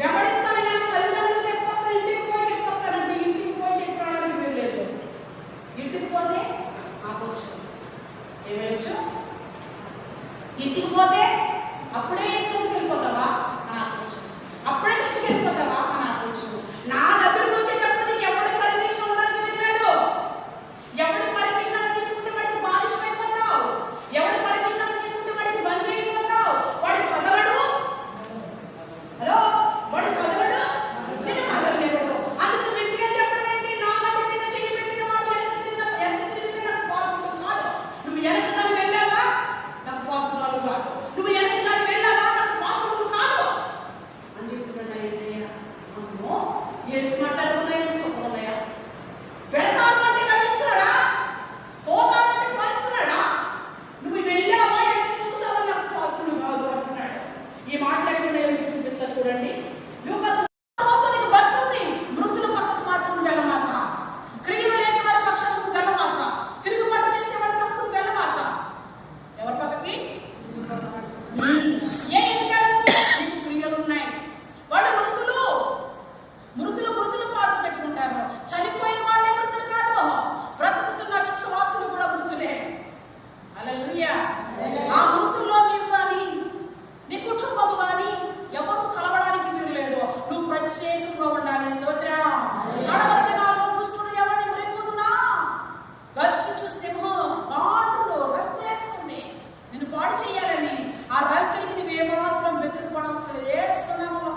వెంబడిస్తాను కానీ తల్లిదండ్రులు చెప్పొస్తాను, ఇంటికి పోయి చెప్పొస్తానంటే ఇంటికి పోయి చెప్పడానికి వీల్లేదు. ఇంటికి పోతే ఆపొచ్చు, ఏమేయచ్చు, ఇంటికి పోతే అప్పుడే వేసుకొని వెళ్ళిపోతావా అని ఆపొచ్చు, అప్పుడే తెచ్చి వెళ్ళిపోతావా అని ఆపొచ్చు. నా దగ్గరకు వచ్చేటప్పుడు నీకు ఎవరి పర్మిషన్ ఉండడానికి వెళ్ళాడు, ఎవరి పర్మిషన్ తీసుకుంటే వాడికి బాలిష్ అయిపోతావు, ఎవరి పర్మిషన్ తీసుకుంటే వాడికి బందీ అయిపోతావు. వాడు కదలడు, హలో వాడు కదలడు, నేను కదలలేడు. అందుకు వెంటనే చెప్పడం ఏంటి, నా నది మీద చెయ్యి పెట్టిన వాడు ఎంత తిరిగితే నాకు పాత్రుడు కాదు. నువ్వు వెనక్కి కానీ వెళ్ళావా నాకు పాత్రురాలు కాదు, నువ్వు వెనక్కి కానీ వెళ్ళావా నాకు పాత్రుడు కాదు అని చెప్తున్నాడు యేసయ్య. అమ్మో యేసు మాట్లాడుకున్నాయా చెప్పకున్నాయా, వెళతాను అంటే వెళ్ళిస్తున్నాడా, పోతాను అంటే పరిస్తున్నాడా, నువ్వు వెళ్ళావా వెనక్కి చూసావా నాకు పాత్రుడు కాదు అంటున్నాడు. ఈ మాట్లాడుకునే చూపిస్తా చూడండి. లూకాసు నీకు బతుంది, మృతులు పక్కకు మాత్రం వెళ్ళమాక, క్రియలు లేని వారి పక్షానికి వెళ్ళమాక, తిరుగుబాటు చేసే వారి పక్కకు వెళ్ళమాక. ఎవరి పక్కకి ఏ ఎందుకు నీకు క్రియలు ఉన్నాయి. వాళ్ళు మృతులు మృతులు మృతులు పాత పెట్టుకుంటారు. చనిపోయిన వాళ్ళే మృతులు కాదు, బ్రతుకుతున్న విశ్వాసులు కూడా మృతులే. హల్లెలూయా. ఆ మృతుల్లో నీవు కానీ నీ కుటుంబం కానీ ఎవరు కలవడానికి వీలు లేదు, నువ్వు ప్రత్యేకంగా ఉండాలి. స్తోత్రం. కడవరి దినాల్లో దుష్టుడు ఎవరిని మృంగుదునా, గర్జించు సింహం గాండ్రులు రక్కులేస్తుంది నిన్ను పాడు చేయాలని. ఆ రక్కులకి నువ్వు ఏమాత్రం బెదిరిపోవడం ఏడుస్తున్నామో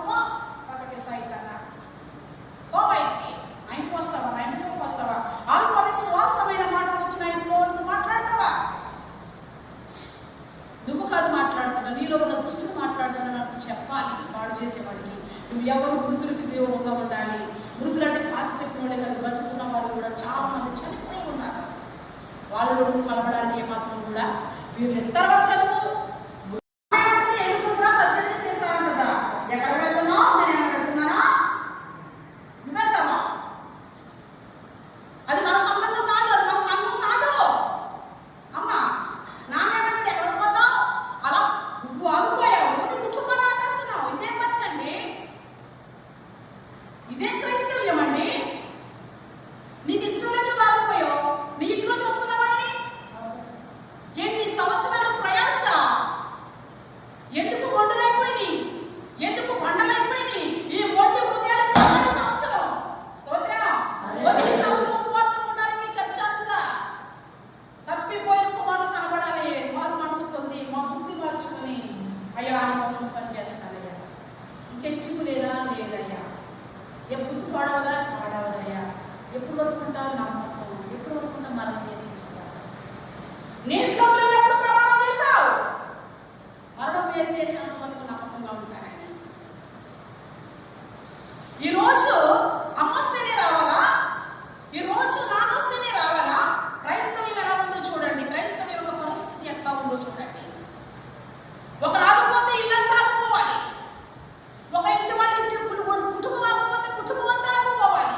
పక్కకి సైతానా ఓ బయటికి ఆ ఇంటికి వస్తావా, నా ఇంటికి వస్తావా, అల్ప విశ్వాసమైన మాటలు వచ్చిన ఇంట్లో నువ్వు మాట్లాడతావా? నువ్వు కాదు మాట్లాడుతున్నా, నీలో ఉన్న దుస్తులు మాట్లాడుతున్నా నాకు చెప్పాలి. పాడు చేసేవాడికి నువ్వు ఎవరు మృతులకి దూరంగా ఉండాలి. మృతులు అంటే పాతి పెట్టిన వాళ్ళే కాదు, బ్రతుకున్న వాళ్ళు కూడా చాలా మంది చనిపోయి ఉన్నారు. వాళ్ళు కలవడానికి ఏమాత్రం కూడా వీళ్ళు తర్వాత చదువు చేస్తాను కదా, ఎక్కడ వెళ్తున్నావు, నేను ఎక్కడ వెళ్తున్నానా, నువ్వు వెళ్తావా? అది మన సంబంధం కాదు, అది మన సంఘం కాదు. అమ్మా నాన్నేమంటే ఎక్కడికి పోతావు, అలా నువ్వు ఆగిపోయావు, నువ్వు కుటుంబాన్ని ఆపేస్తున్నావు. ఇదేం బతండి, ఇదేం ఎప్పుడు వరకు ఉంటావు నమ్మకం, ఎప్పుడు వరకు ఉంటావు మరణం వేరు చేసుకోవాలి. నేను ప్రభువుని ఎప్పుడు ప్రమాణం చేశావు, మరణం వేరు చేసేంత వరకు నమ్మకంగా ఉంటానని. ఈరోజు అమ్మొస్తేనే రావాలా, ఈరోజు నాకొస్తేనే రావాలా? క్రైస్తవం ఎలా ఉందో చూడండి, క్రైస్తవం యొక్క పరిస్థితి ఎట్లా ఉందో చూడండి. ఒక రాకపోతే ఇల్లంతా ఆగిపోవాలి, ఒక ఇంటి వాళ్ళ ఇంటి కుటుంబం ఆగిపోతే కుటుంబం అంతా ఆగిపోవాలి.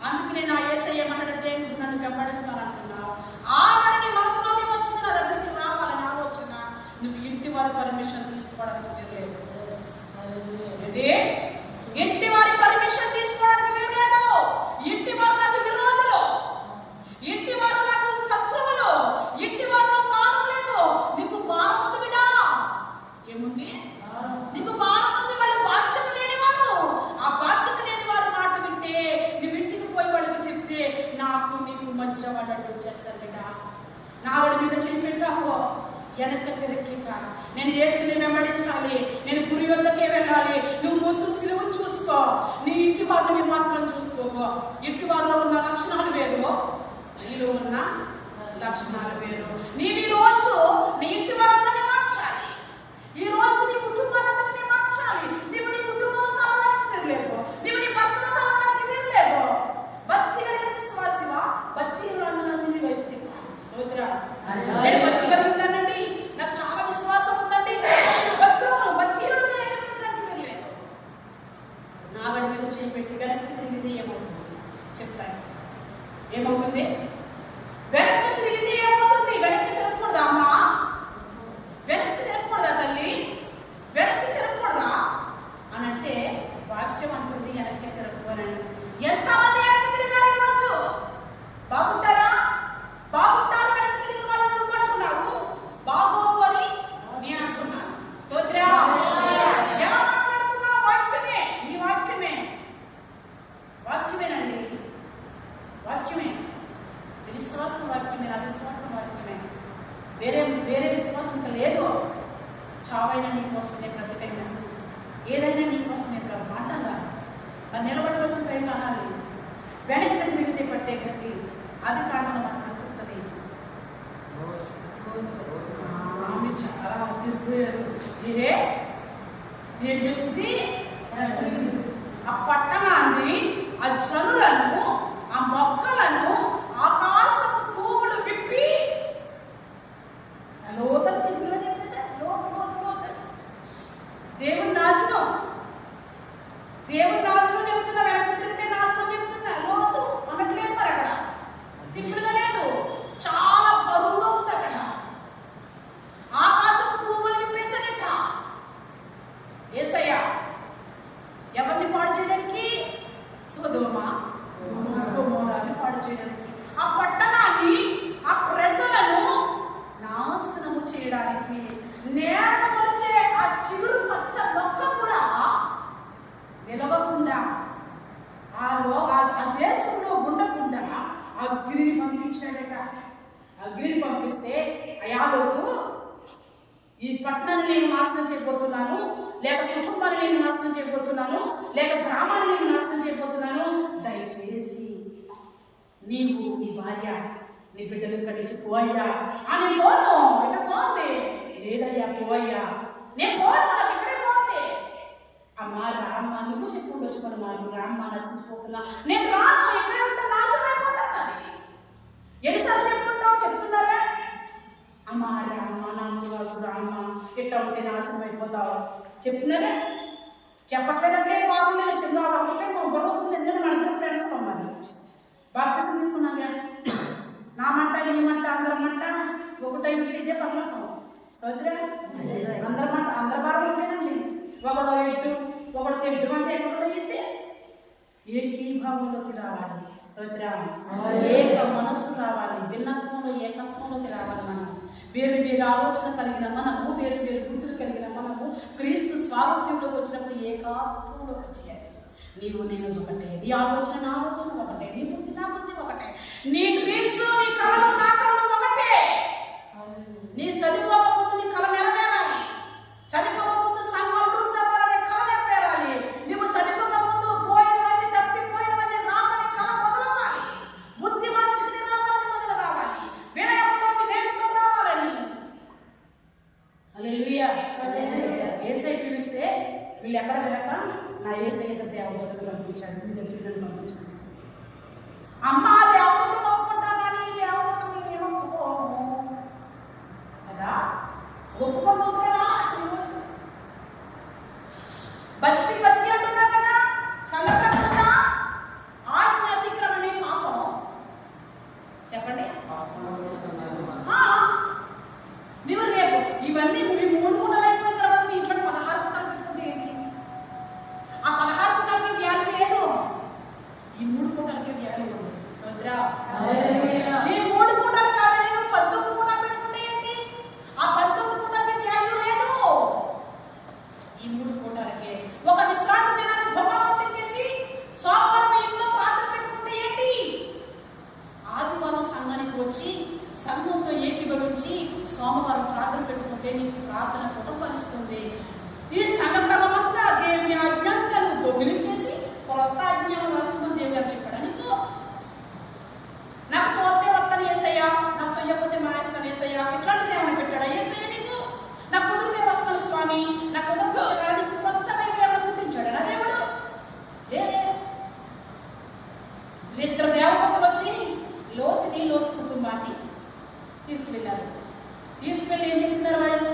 అందుకనే నా యేసయ్య ఏమన్నాడంటే, నువ్వు నన్ను వెంబడిస్తాను అంటున్నావు, ఆల్రెడీ మనసులోనే వచ్చింది నా దగ్గరికి రావాలని ఆలోచన. నువ్వు ఇంటి వారి పర్మిషన్ తీసుకోవడానికి వీరలేదు. ఇంటి వారి పర్మిషన్ తీసుకోవడానికి వీరలేదు. ఇంటి వారు నాకు విరోధులు, ఇంటి వారు నాకు శత్రువులు, ఇంటి వారిలో భారం లేదు. నీకు భారం ఉంది బిడ్డా, ఏముంది? నీకు భారం ఉంది. వాళ్ళు బాధ్యత లేనివారు, ఆ బాధ్యత లేని వారు మాట వింటే నువ్వు ఇంటికి పోయి వాళ్ళకి చెప్తే నాకు నీకు మధ్య వాళ్ళు వచ్చేస్తారు బిడ్డ. నా వాడి మీద చెప్పిట్టాకో వెనక తిరిగిక నేను యేసుని వెంబడించాలి, నేను గురి వద్దకే వెళ్ళాలి. నువ్వు ముందు సిలువను చూసుకో, నీ ఇంటి వారిని మాత్రం చూసుకోకో. ఇంటి వారిలో ఉన్న లక్షణాలు వేరు, నీలో ఉన్న లక్షణాలు వేరు. నీవు ఈ రోజు నీ ఇంటి వారందరినీ మార్చాలి, ఈ రోజు నీ కుటుంబాలందరినీ మార్చాలి. నీవు నీ కుటుంబం కావడానికి వీరలేదు, నీవు నీ భర్తను కావడానికి వీరలేదు. భక్తి కలిగిన విశ్వాసివా, భక్తి అన్నది వైపు తిప్పాలి. స్తోత్రం. నేను భక్తి కలిగిందానండి, నాకు చాలా విశ్వాసం ఉందండి, భక్తి వీరలేదు. నా వాడి మీద చేపెట్టి వెనక్కి తిరిగితే ఏమవుతుంది చెప్తాను. ఏమవుతుంది? వెనక్కి తిరిగితే ఏమవుతుంది? వెనక్కి తిరగకూడదా అమ్మా? వెనక్కి తిరగకూడదా తల్లి? వెనక్కి తిరగకూడదా అని అంటే వాక్యం అంటుంది వెనక్కి తిరగకూడదని. ఎంతమంది వెనక్కి తిరగాలి ఈరోజు? బాగుంటారా? బాగుంటారు వెనక్కి తిరిగి వాళ్ళని నువ్వు అంటున్నావు, బాగోవు అని నేను అంటున్నాను. స్తోత్రం. ఎలా మాట్లాడుతున్నావు? వాక్యమే, నీ వాక్యమే, వాక్యమేనండి, వాక్యమే. విశ్వాసం వాక్యమే, అవిశ్వాసం వాక్యమే. వేరే వేరే విశ్వాసం ఇంకా లేదు. చావైనా నీకోసమే, బ్రతికైనా ఏదైనా నీకోసమే మాట్లాడాలి. మరి నిలబడవలసిన టైంలో అనాలి. వెనక్కి తిరిగితే పట్టే గట్టి అది కారణం మనకు అనిపిస్తుంది. ఆమె చాలా తిరిగిపోయారు. ఇదే నేను చూసి ఆ పట్టణాన్ని, ఆ జనులను, ఆ మొక్కలను, ఆకాశపు తూములు విప్పి లోతల సింపుల్గా చెప్పేశారు. లోత దేవుని నాశనం, దేవుని నాశనం చెప్తున్నా. వెనక్కి తిరిగితే నాశనం చెప్తున్నా. లోతు అన్నట్టు లేదు మరి అక్కడ, సింపుల్గా లేదు, చాలా బరువుగా ఉంది అక్కడ. ఆకాశపు తూములు విప్పేశాడట యేసయ్య. ఎవరిని పాడు చేయడానికి? సొదొమ గొమొర్రాని పాడు చేయడానికి, ఆ పట్టణాన్ని, ఆ ప్రజలను నాశనము చేయడానికి. నేల వచ్చే ఆ చిగురు పచ్చ మొక్క కూడా నిలవకుండా, ఆ దేశంలో ఉండకుండా అగ్నిని పంపించాడట. అగ్నిని పంపిస్తే అయాలోకు ఈ పట్టణాన్ని నేను నాశనం చేయబోతున్నాను, లేక కుటుంబాన్ని నేను నాశనం చేయబోతున్నాను, లేక గ్రామాన్ని నేను నాశనం చేయబోతున్నాను, దయచేసి నీవు నీ భార్య నీ బిడ్డలు ఇక్కడి నుంచి పోయ్యా అని. పోను, ఇక్కడ పోండి. లేదయ్యా పోయ్యా, నేను పోను, నాకు ఇక్కడే పోతే. అమ్మా రామ్మ, నువ్వు చెప్పుకుంటూ మనం రామ్మ నశించిపోతున్నా, నేను రాను, ఇక్కడే ఉంటా, నాశనం అయిపోతాను. ఎన్నిసార్లు చెప్పుకుంటావు? చెప్తున్నారా? అమ్మా రామ్మ, నమ్ము రామ్మ, ఇట్లా ఉంటే నాశనం అయిపోతావు చెప్తున్నారా? చెప్పట్లేదంటే బాగుందని చెప్తావు. అప్పుడే మా గొడవ ఎందుకంటే మన ఫ్రెండ్స్ అమ్మాలి బాప్తిజం తీసుకున్నాగా. నా మంట, నీ మంట, అందరి మంట ఒకటైతే ఇదే పర్లేదు. అందరి మంట, అందరి బాగుంటేనండి. ఒకడు ఎట్టు, ఒకడు తెడ్డు అంటే ఎక్కడో అయితే ఏకీభావంలోకి రావాలి. ఏక మనస్సు రావాలి, భిన్నత్వంలో ఏకత్వంలోకి రావాలి. మనం వేరు వేరు ఆలోచన కలిగిన మనము, వేరు వేరు గుర్తులు కలిగిన మనము క్రీస్తు స్వారూప్యంలోకి వచ్చినప్పుడు ఏకాత్వంలోకి వచ్చేయాలి. నీవు నేను ఒకటే, నీ ఆలోచన నా ఆలోచన ఒకటే, నీ బుద్ధి నా బుద్ధి ఒకటే, నీ డ్రీమ్స్ నీ కళలు నా కళలు ఒకటే. నీ చనిపోకముందు నీ కళ నెరవేరాలి, చనిపోకముందు సంఘం అభివృద్ధి అవ్వాలనే కళ నెరవేరాలి. నువ్వు చనిపోకముందు పోయినవన్నీ, తప్పిపోయినవన్నీ రామని కళ మొదలవ్వాలి. అంటే నీకు ప్రార్థన కుటుంబిస్తుంది. ఈ సంఘ క్రమమంతా దేవుని ఆజ్ఞాంతాలు దొంగిలించేసి కొత్త ఆజ్ఞానం రాసుకుని దేవుడు గారు చెప్పాడు. నీకు నాకు తోస్తే వస్తాను ఏసయ్యా, నాకు తొయ్యకపోతే మానేస్తాను ఏసయ్యా, ఇట్లాంటిది ఏమైనా పెట్టాడా ఏసయ్య నీకు? నాకు కుదిరితే వస్తాను స్వామి, నాకు కుదిరితే నీకు కొత్త బైబిల్ ఏమైనా పుట్టించాడు నా దేవుడు? ఇద్దరు దేవతలు వచ్చి లోతు కుటుంబాన్ని తీసుకువెళ్ళారు. తీసుకెళ్ళి ఏం చెప్తున్నారు వాళ్ళు?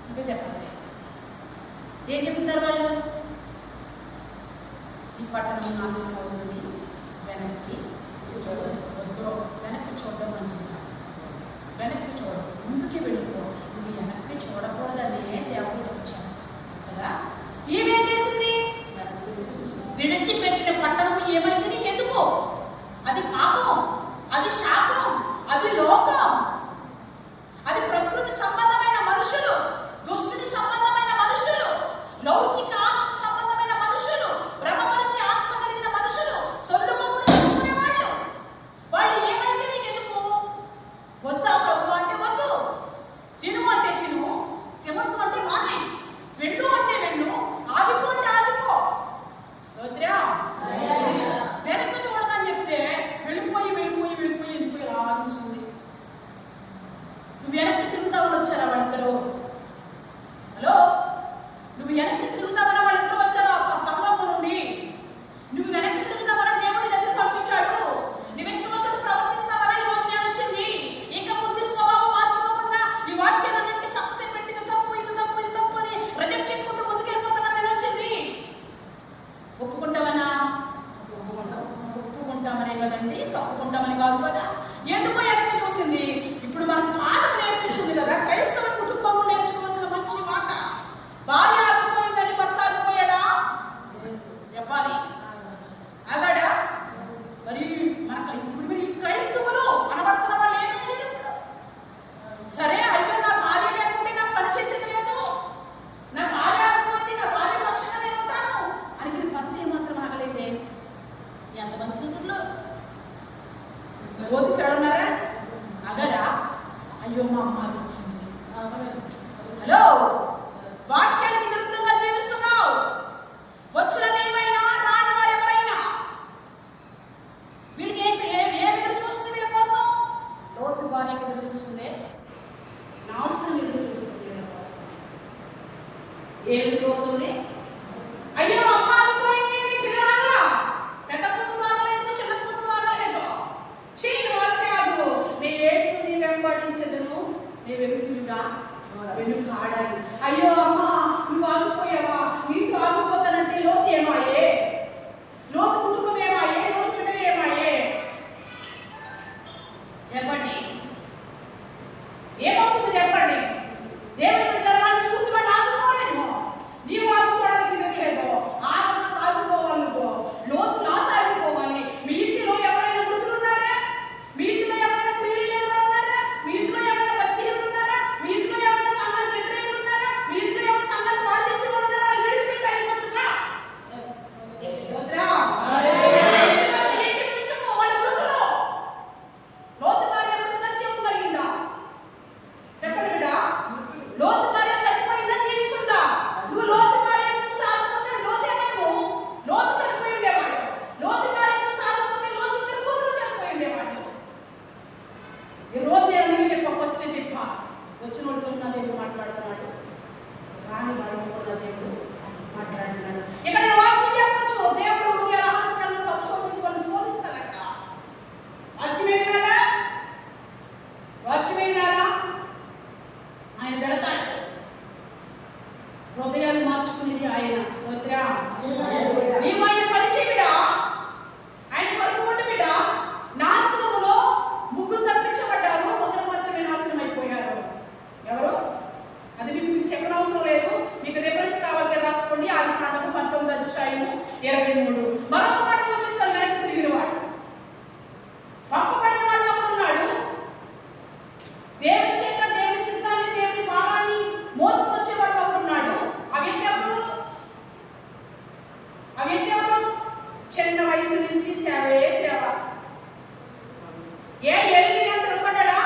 ఇంకా చెప్పండి, ఏం చెప్తున్నారు వాళ్ళు? ఈ పట్టణం నాశనం అవుతుంది, వెనక్కి వద్దు, వెనక్కి చూడడం మంచిది కాదు, వెనక్కి చూడదు, ముందుకి వెళ్ళిపో, నువ్వు వెనక్కి చూడకూడదని దేవతలు వచ్చారు కదా. ఏమేం చేసింది? విడిచిపెట్టిన పట్టణం ఏమైంది? నీకు ఎందుకు? అది పాపం, అది శాపం, అది లోకం, అది ప్రకృతి సంబంధమైన మనుషులు, దుష్టుని సంబంధమైన మనుషులు, లౌకిక ఆత్మ సంబంధమైన మనుషులు, భ్రమపరిచే ఆత్మ కలిగిన మనుషులు, సొల్లు మొగ్గులు చెప్పుకునే వాళ్ళు. వాళ్ళు ఏమైతే నీకు ఎందుకు? వద్దా ప్రభు అంటే వద్దు, తిను అంటే తిను, తినద్దు అంటే మానే, వెళ్ళు అంటే వెళ్ళు, ఆగిపో అంటే ఆగిపో. స్తోత్రం. వెనక్కి చూడదని చెప్తే వెళ్ళిపోయి రాజుంది. నువ్వు వెనక్కి తిరుగుతావని వచ్చారా వాళ్ళిద్దరు? హలో, నువ్వు వెనక్కి తిరుగుతావని వాళ్ళిద్దరు వచ్చారా పరలోకం నుండి? నువ్వు వెనక్కి తిరుగుతావని దేవుడి దగ్గర పంపించాడు. నువ్వు ఇష్టం వచ్చినట్టు ప్రవర్తిస్తావని ఈ రోజు నేను వచ్చింది. ఇంకా బుద్ధి స్వభావం మార్చుకోకుండా ఈ వాక్యాలన్నింటినీ కప్పితే పెట్టింది తప్పు, ఇది తప్పు, ఇది తప్పు అని రిజెక్ట్ చేసుకుంటూ ముందుకెళ్ళిపోతామని నేను వచ్చింది. ఒప్పుకుంటామనా? ఒప్పుకుంటామనే కదండి, కప్పుకుంటామని కాదు కదా. ఎందుకో వెనక్కి చూసింది. ఇప్పుడు మనకు పాఠం నేర్పిస్తుంది కదా, క్రైస్తవ కుటుంబం నేర్చుకోవాల్సిన మంచి మాట. భార్య ఆగిపోయిందని భర్త ఆగిపోయాడా? చెప్పాలి, ఆగాడా? మరి మనకు ఇప్పుడు మీరు క్రైస్తవులు అనబడుతున్న వాళ్ళు ఏమీ లేరు. సరే, అయ్యో నా భార్య లేకుంటే నాకు పని చేసేది లేదు, నా భార్య ఆగిపోయింది, నా భార్య పక్షంగా నేను ఉంటాను అని భర్త ఏమాత్రం ఆగలేదే. ఎంతమంది కూతుర్లు ఓదికి ఉన్నారా? అగరా? అయ్యో మా అమ్మ ఆగిపోయింది. హలో, వాక్యానికి విరుద్ధంగా జీవిస్తున్నావు. వచ్చిన నీవైనా రాని వారు ఎవరైనా వీళ్ళకి ఏ ఎదురు చూస్తుంది? వీళ్ళ కోసం లోతు భార్యకి ఎదురు చూస్తుంది, నాశనం ఎదురు చూస్తుంది. వీళ్ళ కోసం ఏ ఎదురు చూస్తుంది? అయ్యో అమ్మ ఆగిపోయింది, పిల్లలు పెద్ద కూతురు ఆగలేదు, చిన్న కూతురు ఆగలేదు, చీను వాళ్ళే ఆగు, నీ యేసు నీ వెంబడించదును, నీ వెనుకగా వెనుక ఆడాలి. అయ్యో అమ్మ నువ్వు ఆగిపోయావా? నీతో ఆగిపోతానంటే లోతు ఏమాయే? లోతు కుటుంబం ఏమాయే? లోతు బిడ్డలు ఏమాయే? చెప్పండి, ఏమవుతుంది చెప్పండి? దేవుడి బిడ్డలను చూసి వాడు ఆగిపోలేదు, నీవు ఆగిపోవడానికి వెళ్ళలేదు. ఆగక సాగిపోవాలి నువ్వు, లోతులా సాగిపోవాలి. మీ ఇంటిలో ఎవరైనా మృతులు ఉన్నారా? మీ ఇంటిలో ఎవరైనా క్రియలు లేని వారు ఉన్నారా? మీ ఇంట్లో ఎవరైనా భక్తిహీనులు ఉన్నారా? మీ ఇంట్లో ఎవరైనా సంఘాలు వ్యతిరేకులు ఉన్నారా? మీ ఇంట్లో ఎవరైనా సంఘాలు పాడు చేసే వాళ్ళు ఉన్నారా? వాళ్ళు విడిచిపెట్టి అయిపోతుందా? వాళ్ళు మృతులు. లోతు భార్య మృతులని చెప్పగలిగిందా? చెప్పండి బిడ్డ, లోతు భార్య చనిపోయిందా జీవించుందా? నువ్వు లోతు భార్య సాగిపోతే లోతేమేమో లోతు చనిపోయి ఉండేవాడు. లోతు భార్య సాగిపోతే లోతు ఇద్దరు కూతురు చనిపోయి ఉండేవాడు. ఈ రోజు నేను చెప్ప ఫస్ట్ చెప్పా, వచ్చిన వాళ్ళతో ఉన్న దేవుడు మాట్లాడుతున్నాడు, రాని వాళ్ళతో ఉన్న దేవుడు మాట్లాడుతున్నాడు. ఇక్కడ నేను వాక్యం చెప్పచ్చు, దేవుడు హృదయ రహస్యాలను పరిశోధించి వాళ్ళు శోధిస్తారట. వాక్యమే వినాలా? వాక్యమే వినాలా? ఆయన పెడతాడు, హృదయాలు మార్చుకునేది ఆయన. స్తోత్రం. నీవు ఆయన పరిచయ బిడ్డ, ఆయన కొరకు ఉండు బిడ్డ. నాశనములో ముగ్గురు తప్పించబడ్డారు, ఒకరు మాత్రమే నాశనం అయిపోయారు. ఎవరు? అది మీకు చెప్పనవసరం లేదు, మీకు రిఫరెన్స్ కావాలంటే రాసుకోండి. ఆదికాండము 19:23. మరొక మాట చూపిస్తాను, వెనక్కి తిరిగిన వాడు, పంపబడిన వాడు ఒకడున్నాడు. దేవుని చేత దేవుని చిత్తాన్ని, దేవుని భావాన్ని మోసుకొచ్చేవాడు ఒకడున్నాడు. ఆ వ్యక్తి ఎవరు? ఆ వ్యక్తి ఎవరు? చిన్న వయసు నుంచి సేవే సేవ. ఏ ఎలిమి ఎంత పడ్డా?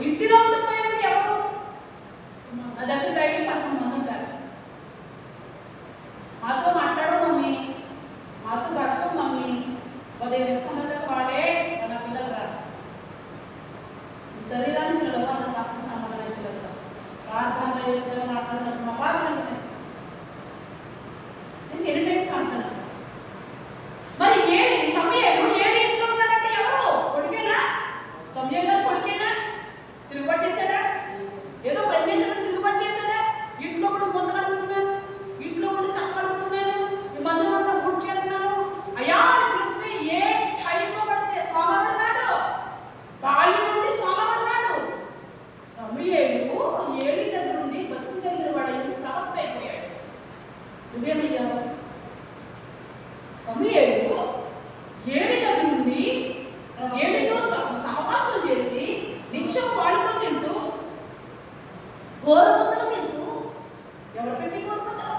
ఇంటిలో ఉండిపోయారంటే ఎవరు? నా దగ్గర డైలీ 11 మంది ఉంటారు. మాతో మాట్లాడవు మమ్మీ, మాతో గడపవు మమ్మీ, ఉదయం నిమిషం వాడే నా పిల్లలు రాడు. శరీరాన్ని పిల్లలు వాళ్ళ ఆత్మ సంబంధమైన పిల్లలు ప్రార్థన మాట్లాడుతున్నారు. మా బాధ నేను ఎన్ని టైం అంటున్నాను. మరి ఏది సమయం ఏది ఇంట్లో ఉన్నాడంటే ఎవరు? కొడుకేనా? సమయం గారు కొడుకేనా? తిరుగుబాటు చేశాడా? ఏదో పని చేశాడని తిరుగుబాటు చేశాడా? ఇంట్లో కూడా ముందు అడుగుతున్నాను, ఇంట్లో కూడా తక్కువ అడుగుతున్నాను, ఈ మందులు కూడా గుర్తు చేస్తున్నాను. అయ్యా అని పిలిస్తే ఏ టైంలో పడితే సోమవారం కాదు, బాల్యం నుండి సోమవారం కాదు. సమూయేలు ఏలి దగ్గర నుండి భక్తి కలిగిన వాడు ప్రవక్త అయిపోయాడు. నువ్వేమయ్యా? సమూయేలు ఏలి దగ్గర నుండి ఏలితో సహవాసం చేసి నిత్యం వాడితో తింటూ గోరుముద్దలు తింటూ, ఎవరు పెట్టి గోరుముద్దలు?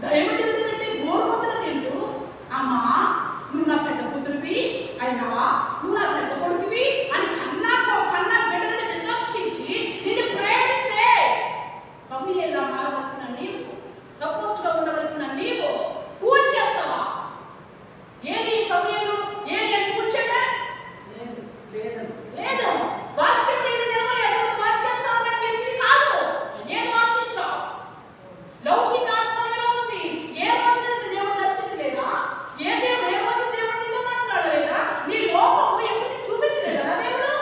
దైవజనుడు పెట్టి గోరుముద్దలు తింటూ, అమ్మా నువ్వు నా పెద్ద కూతురివి, అయినా నువ్వు నా పెద్ద కొడుకువి అని కన్నా బిడ్డలను విసర్జించి నిన్ను ప్రేమిస్తే సమూయేలుగా మారవలసిన నీవు, సపోర్ట్గా ఉండవలసిన నీవు కూల్ చేస్తావా? ఏది సమూయేలు ఏది అని కూర్చోడా? లేదు. వాక్యం నీరు నిలవలేదు. వాక్యం సాగడం వ్యక్తివి కాదు. ఏం ఆశించావు? లౌకిక ఆత్మలో ఉంది. ఏ రోజు దేవుడు దర్శించలేదా? ఏ రోజు దేవుడు నీతో మాట్లాడలేదా? నీ లోపము ఎప్పుడు చూపించలేదా దేవుడు?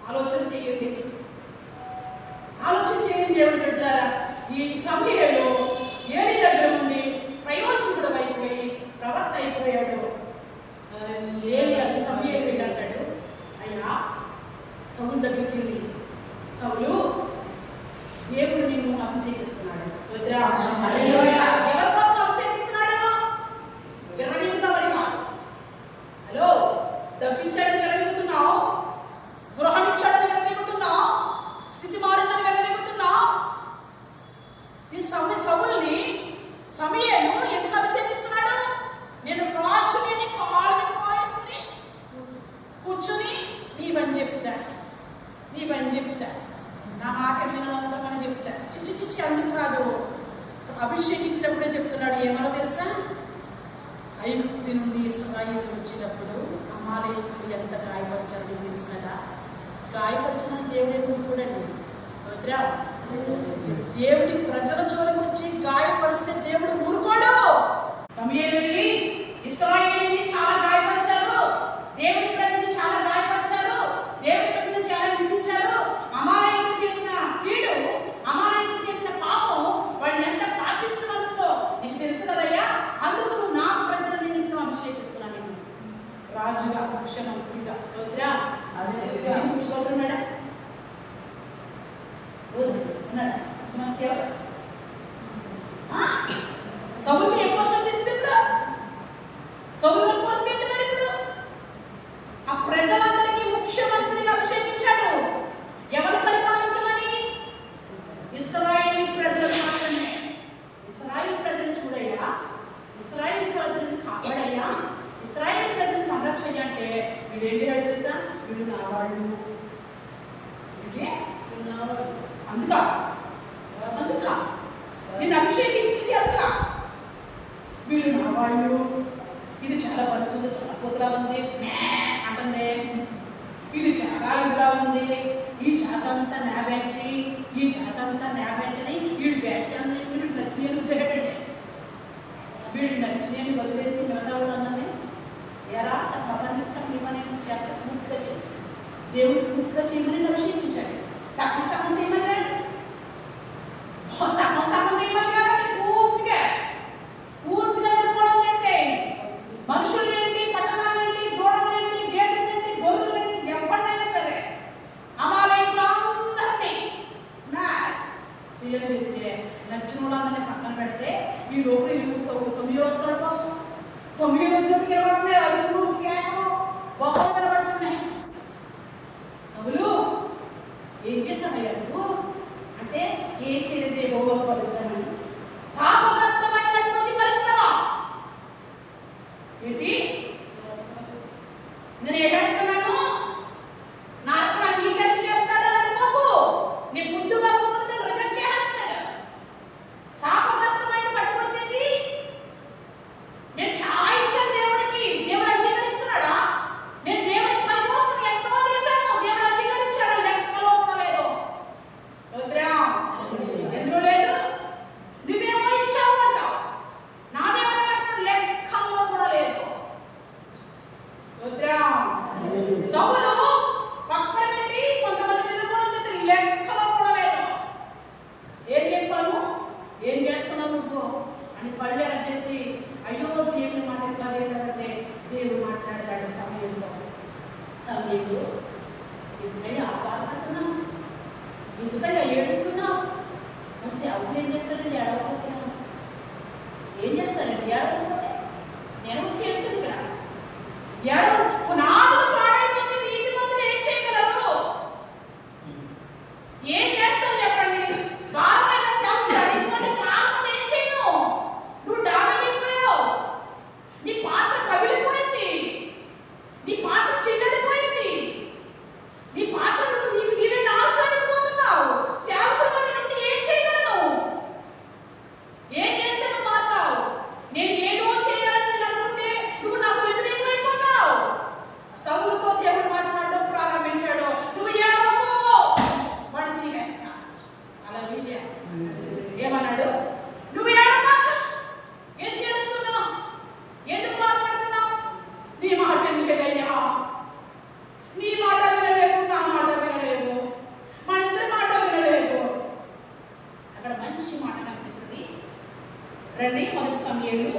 ఆలోచన చేయండి దేవుడు పెట్టారా? ఈ సమయంలో ఏలి దగ్గర ఉండి ప్రయోజకుడు అయిపోయి ప్రవక్త అయిపోయాడు. ఏలి అది సమయం వెళ్ళంటాడు, అయ్యా సౌలు దగ్గరికి వెళ్ళి, సౌలు దేవుడు నిన్ను అభిషేకిస్తున్నాడు. ఎవరి కోసం అభిషేకిస్తున్నాడు? విరమిగుతామని కాదు. హలో, డబ్బిచ్చాడని విరమిగుతున్నావు, గృహం ఇచ్చాడని విరమిగుతున్నావు, స్థితి మారిందని విరమిగుతున్నావు. ఈ సౌలుని సమూయేలు ఎందుకు అభిషేకిస్తున్నాడు? నేను రాజుని కాళ్ళ మీద కాలేసుకుని కూర్చుని నీ పని చెప్తా, నా మాట వినంత పని చెప్తా. చిచ్చి అందుకు కాదు, అభిషేకించినప్పుడే చెప్తున్నాడు. ఏమో తెలుసా? ఐగుప్తు నుండి ఇశ్రాయేలు వచ్చినప్పుడు అమాలేకులు ఎంత గాయపరిచారు తెలుసు కదా. గాయపరిచిన దేవుడే కూడండి. స్తోత్రం. దేవుడి ప్రజల జోలికి వచ్చి గాయపరిస్తే దేవుడు ఊరుకోడు. సమూయేలు వెళ్ళి ఇశ్రాయేలుని చాలా గాయపరిచారు, దేవుడి ప్రజల్ని చాలా గాయపరిచారు, దేవుడి ప్రజలను చాలా హింసించారు. అమాలేకులు చేసిన కీడు, అమాలేకులు చేసిన పాపం, వాళ్ళు ఎంత పాపిస్తూ మనసుతో నీకు తెలుసు కదయ్యా. అందుకు నువ్వు నా ప్రజల నిమిత్తం అభిషేకిస్తున్నాను నేను రాజుగా, ముఖ్యమంత్రిగా. స్తోత్రం. స్తోత్రం ఉన్నాడా? రోజు ఉన్నాడా ముఖ్యమంత్రి? ఎవరు? సౌలుకి ఏ పోస్ట్ వచ్చేసింది ఇప్పుడు? సౌలు పోస్ట్ ఏంటి మరి ఇప్పుడు? ఆ ప్రజలందరికీ ముఖ్యమంత్రిగా అభిషేకించాడు. ఎవరు పరిపాలించమని? ఇశ్రాయేలు ప్రజలు మాత్రమే. ఇశ్రాయేలు ప్రజలు చూడయ్యా, ఇశ్రాయేలు ప్రజలను కాపాడయ్యా, ఇశ్రాయేలు ప్రజలు సంరక్షణ అంటే వీడు ఏం చేయాలి తెలుసా? వీడు నా వాళ్ళు, అందుక నిన్ను అభిషేకించింది అందుక. వీళ్ళు నా వాళ్ళు, ఇది చాలా పరిశుద్ధ అద్భుతలా ఉంది అంటుంది, ఇది చాలా ఇదిలా ఉంది, ఈ జాత అంతా నా బ్యాచ్, ఈ జాత అంతా నా బ్యాచ్ అని వీడు బ్యాచ్ అని వీడు నచ్చినేది వదిలేడండి. వీడు నచ్చినేది వదిలేసి మిగతా వాళ్ళు అన్నది ఎరా సభాన్ని సమీపనే చేత పూర్తిగా చేయాలి. దేవుడు పూర్తిగా చేయమని అభిషేకించాడు. సగం చేయమని రాదు, సగం చేయమని కాదండి. పూర్తిగా నిర్మాణం చేసేయి. మనుషులు ఏంటి, పట్టణాలు ఏంటి, దూడలు ఏంటి, గేదెలు ఏంటి, గొర్రెలు ఏంటి, ఎవరినైనా సరే అమాలేకులందరినీ స్మాష్ చేయని చెప్తే నచ్చిన వాళ్ళందరినీ పక్కన పెడితే ఈ లోపల సమయం వస్తాడు. బాబు సమయం వచ్చినప్పుడు కనబడుతున్నాయి, అరుపులు కేకలు బొమ్మలు కనబడుతున్నాయి. సభలు ఏం చేశామయ్యా నువ్వు అంటే, ఏం చేయలేదే గోవా పలుకుతాను, శాపగ్రస్తమైన వచ్చి పరిస్తావా ఏంటి? నేను ఏడుస్తున్నాను, నా ఎందుకయ్యా ఏడుస్తున్నావు? మరి సేవకుడు ఏం చేస్తాడండి? ఏడవకపోతున్నావు ఏం చేస్తాడండి? ఏడవకపోతే నేను వచ్చి ఏడ్చాను ఇక్కడ. ఏడవ పునాదులు పాడైపోతే నీతిమంతులు ఏం చేయగలరు? ఏం చేస్తావు చెప్పండి? భారమైన సేవకుడు అడిగిపోతే పాలన ఏం చేయను? నువ్వు డామేజ్ అయిపోయావు. నీ పాత్ర కవిలిపోయింది. నీ పాత్ర చిన్నదిపోయింది. నీ పాత్ర నీవే నాశనానికి పోతున్నావు. సేవకుడుగా నుండి ఏం చేయగలను? ఏం చేస్తే నువ్వు మారుతావు? నేను ఏదో చేయాలని అనుకుంటే నువ్వు నాకు వ్యతిరేకమైపోతావు. సౌలుతో దేవుడు మాట్లాడడం ప్రారంభించాడు. నువ్వు ఏడవకు, వాడిని తిరిగేస్తా. అలా ఏమన్నాడు? నువ్వు ఏడవమాక. ఎందుకు ఏడుస్తున్నావు? ఎందుకు బాధపడుతున్నావు? నీ మాట వినలేదయ్యా. నీ మాట వినలేదు, నా మాట వినలేదు, మన ఇద్దరి మాట వినలేదు. అక్కడ మంచి మాట కనిపిస్తుంది. రండి 1 సమూయేలు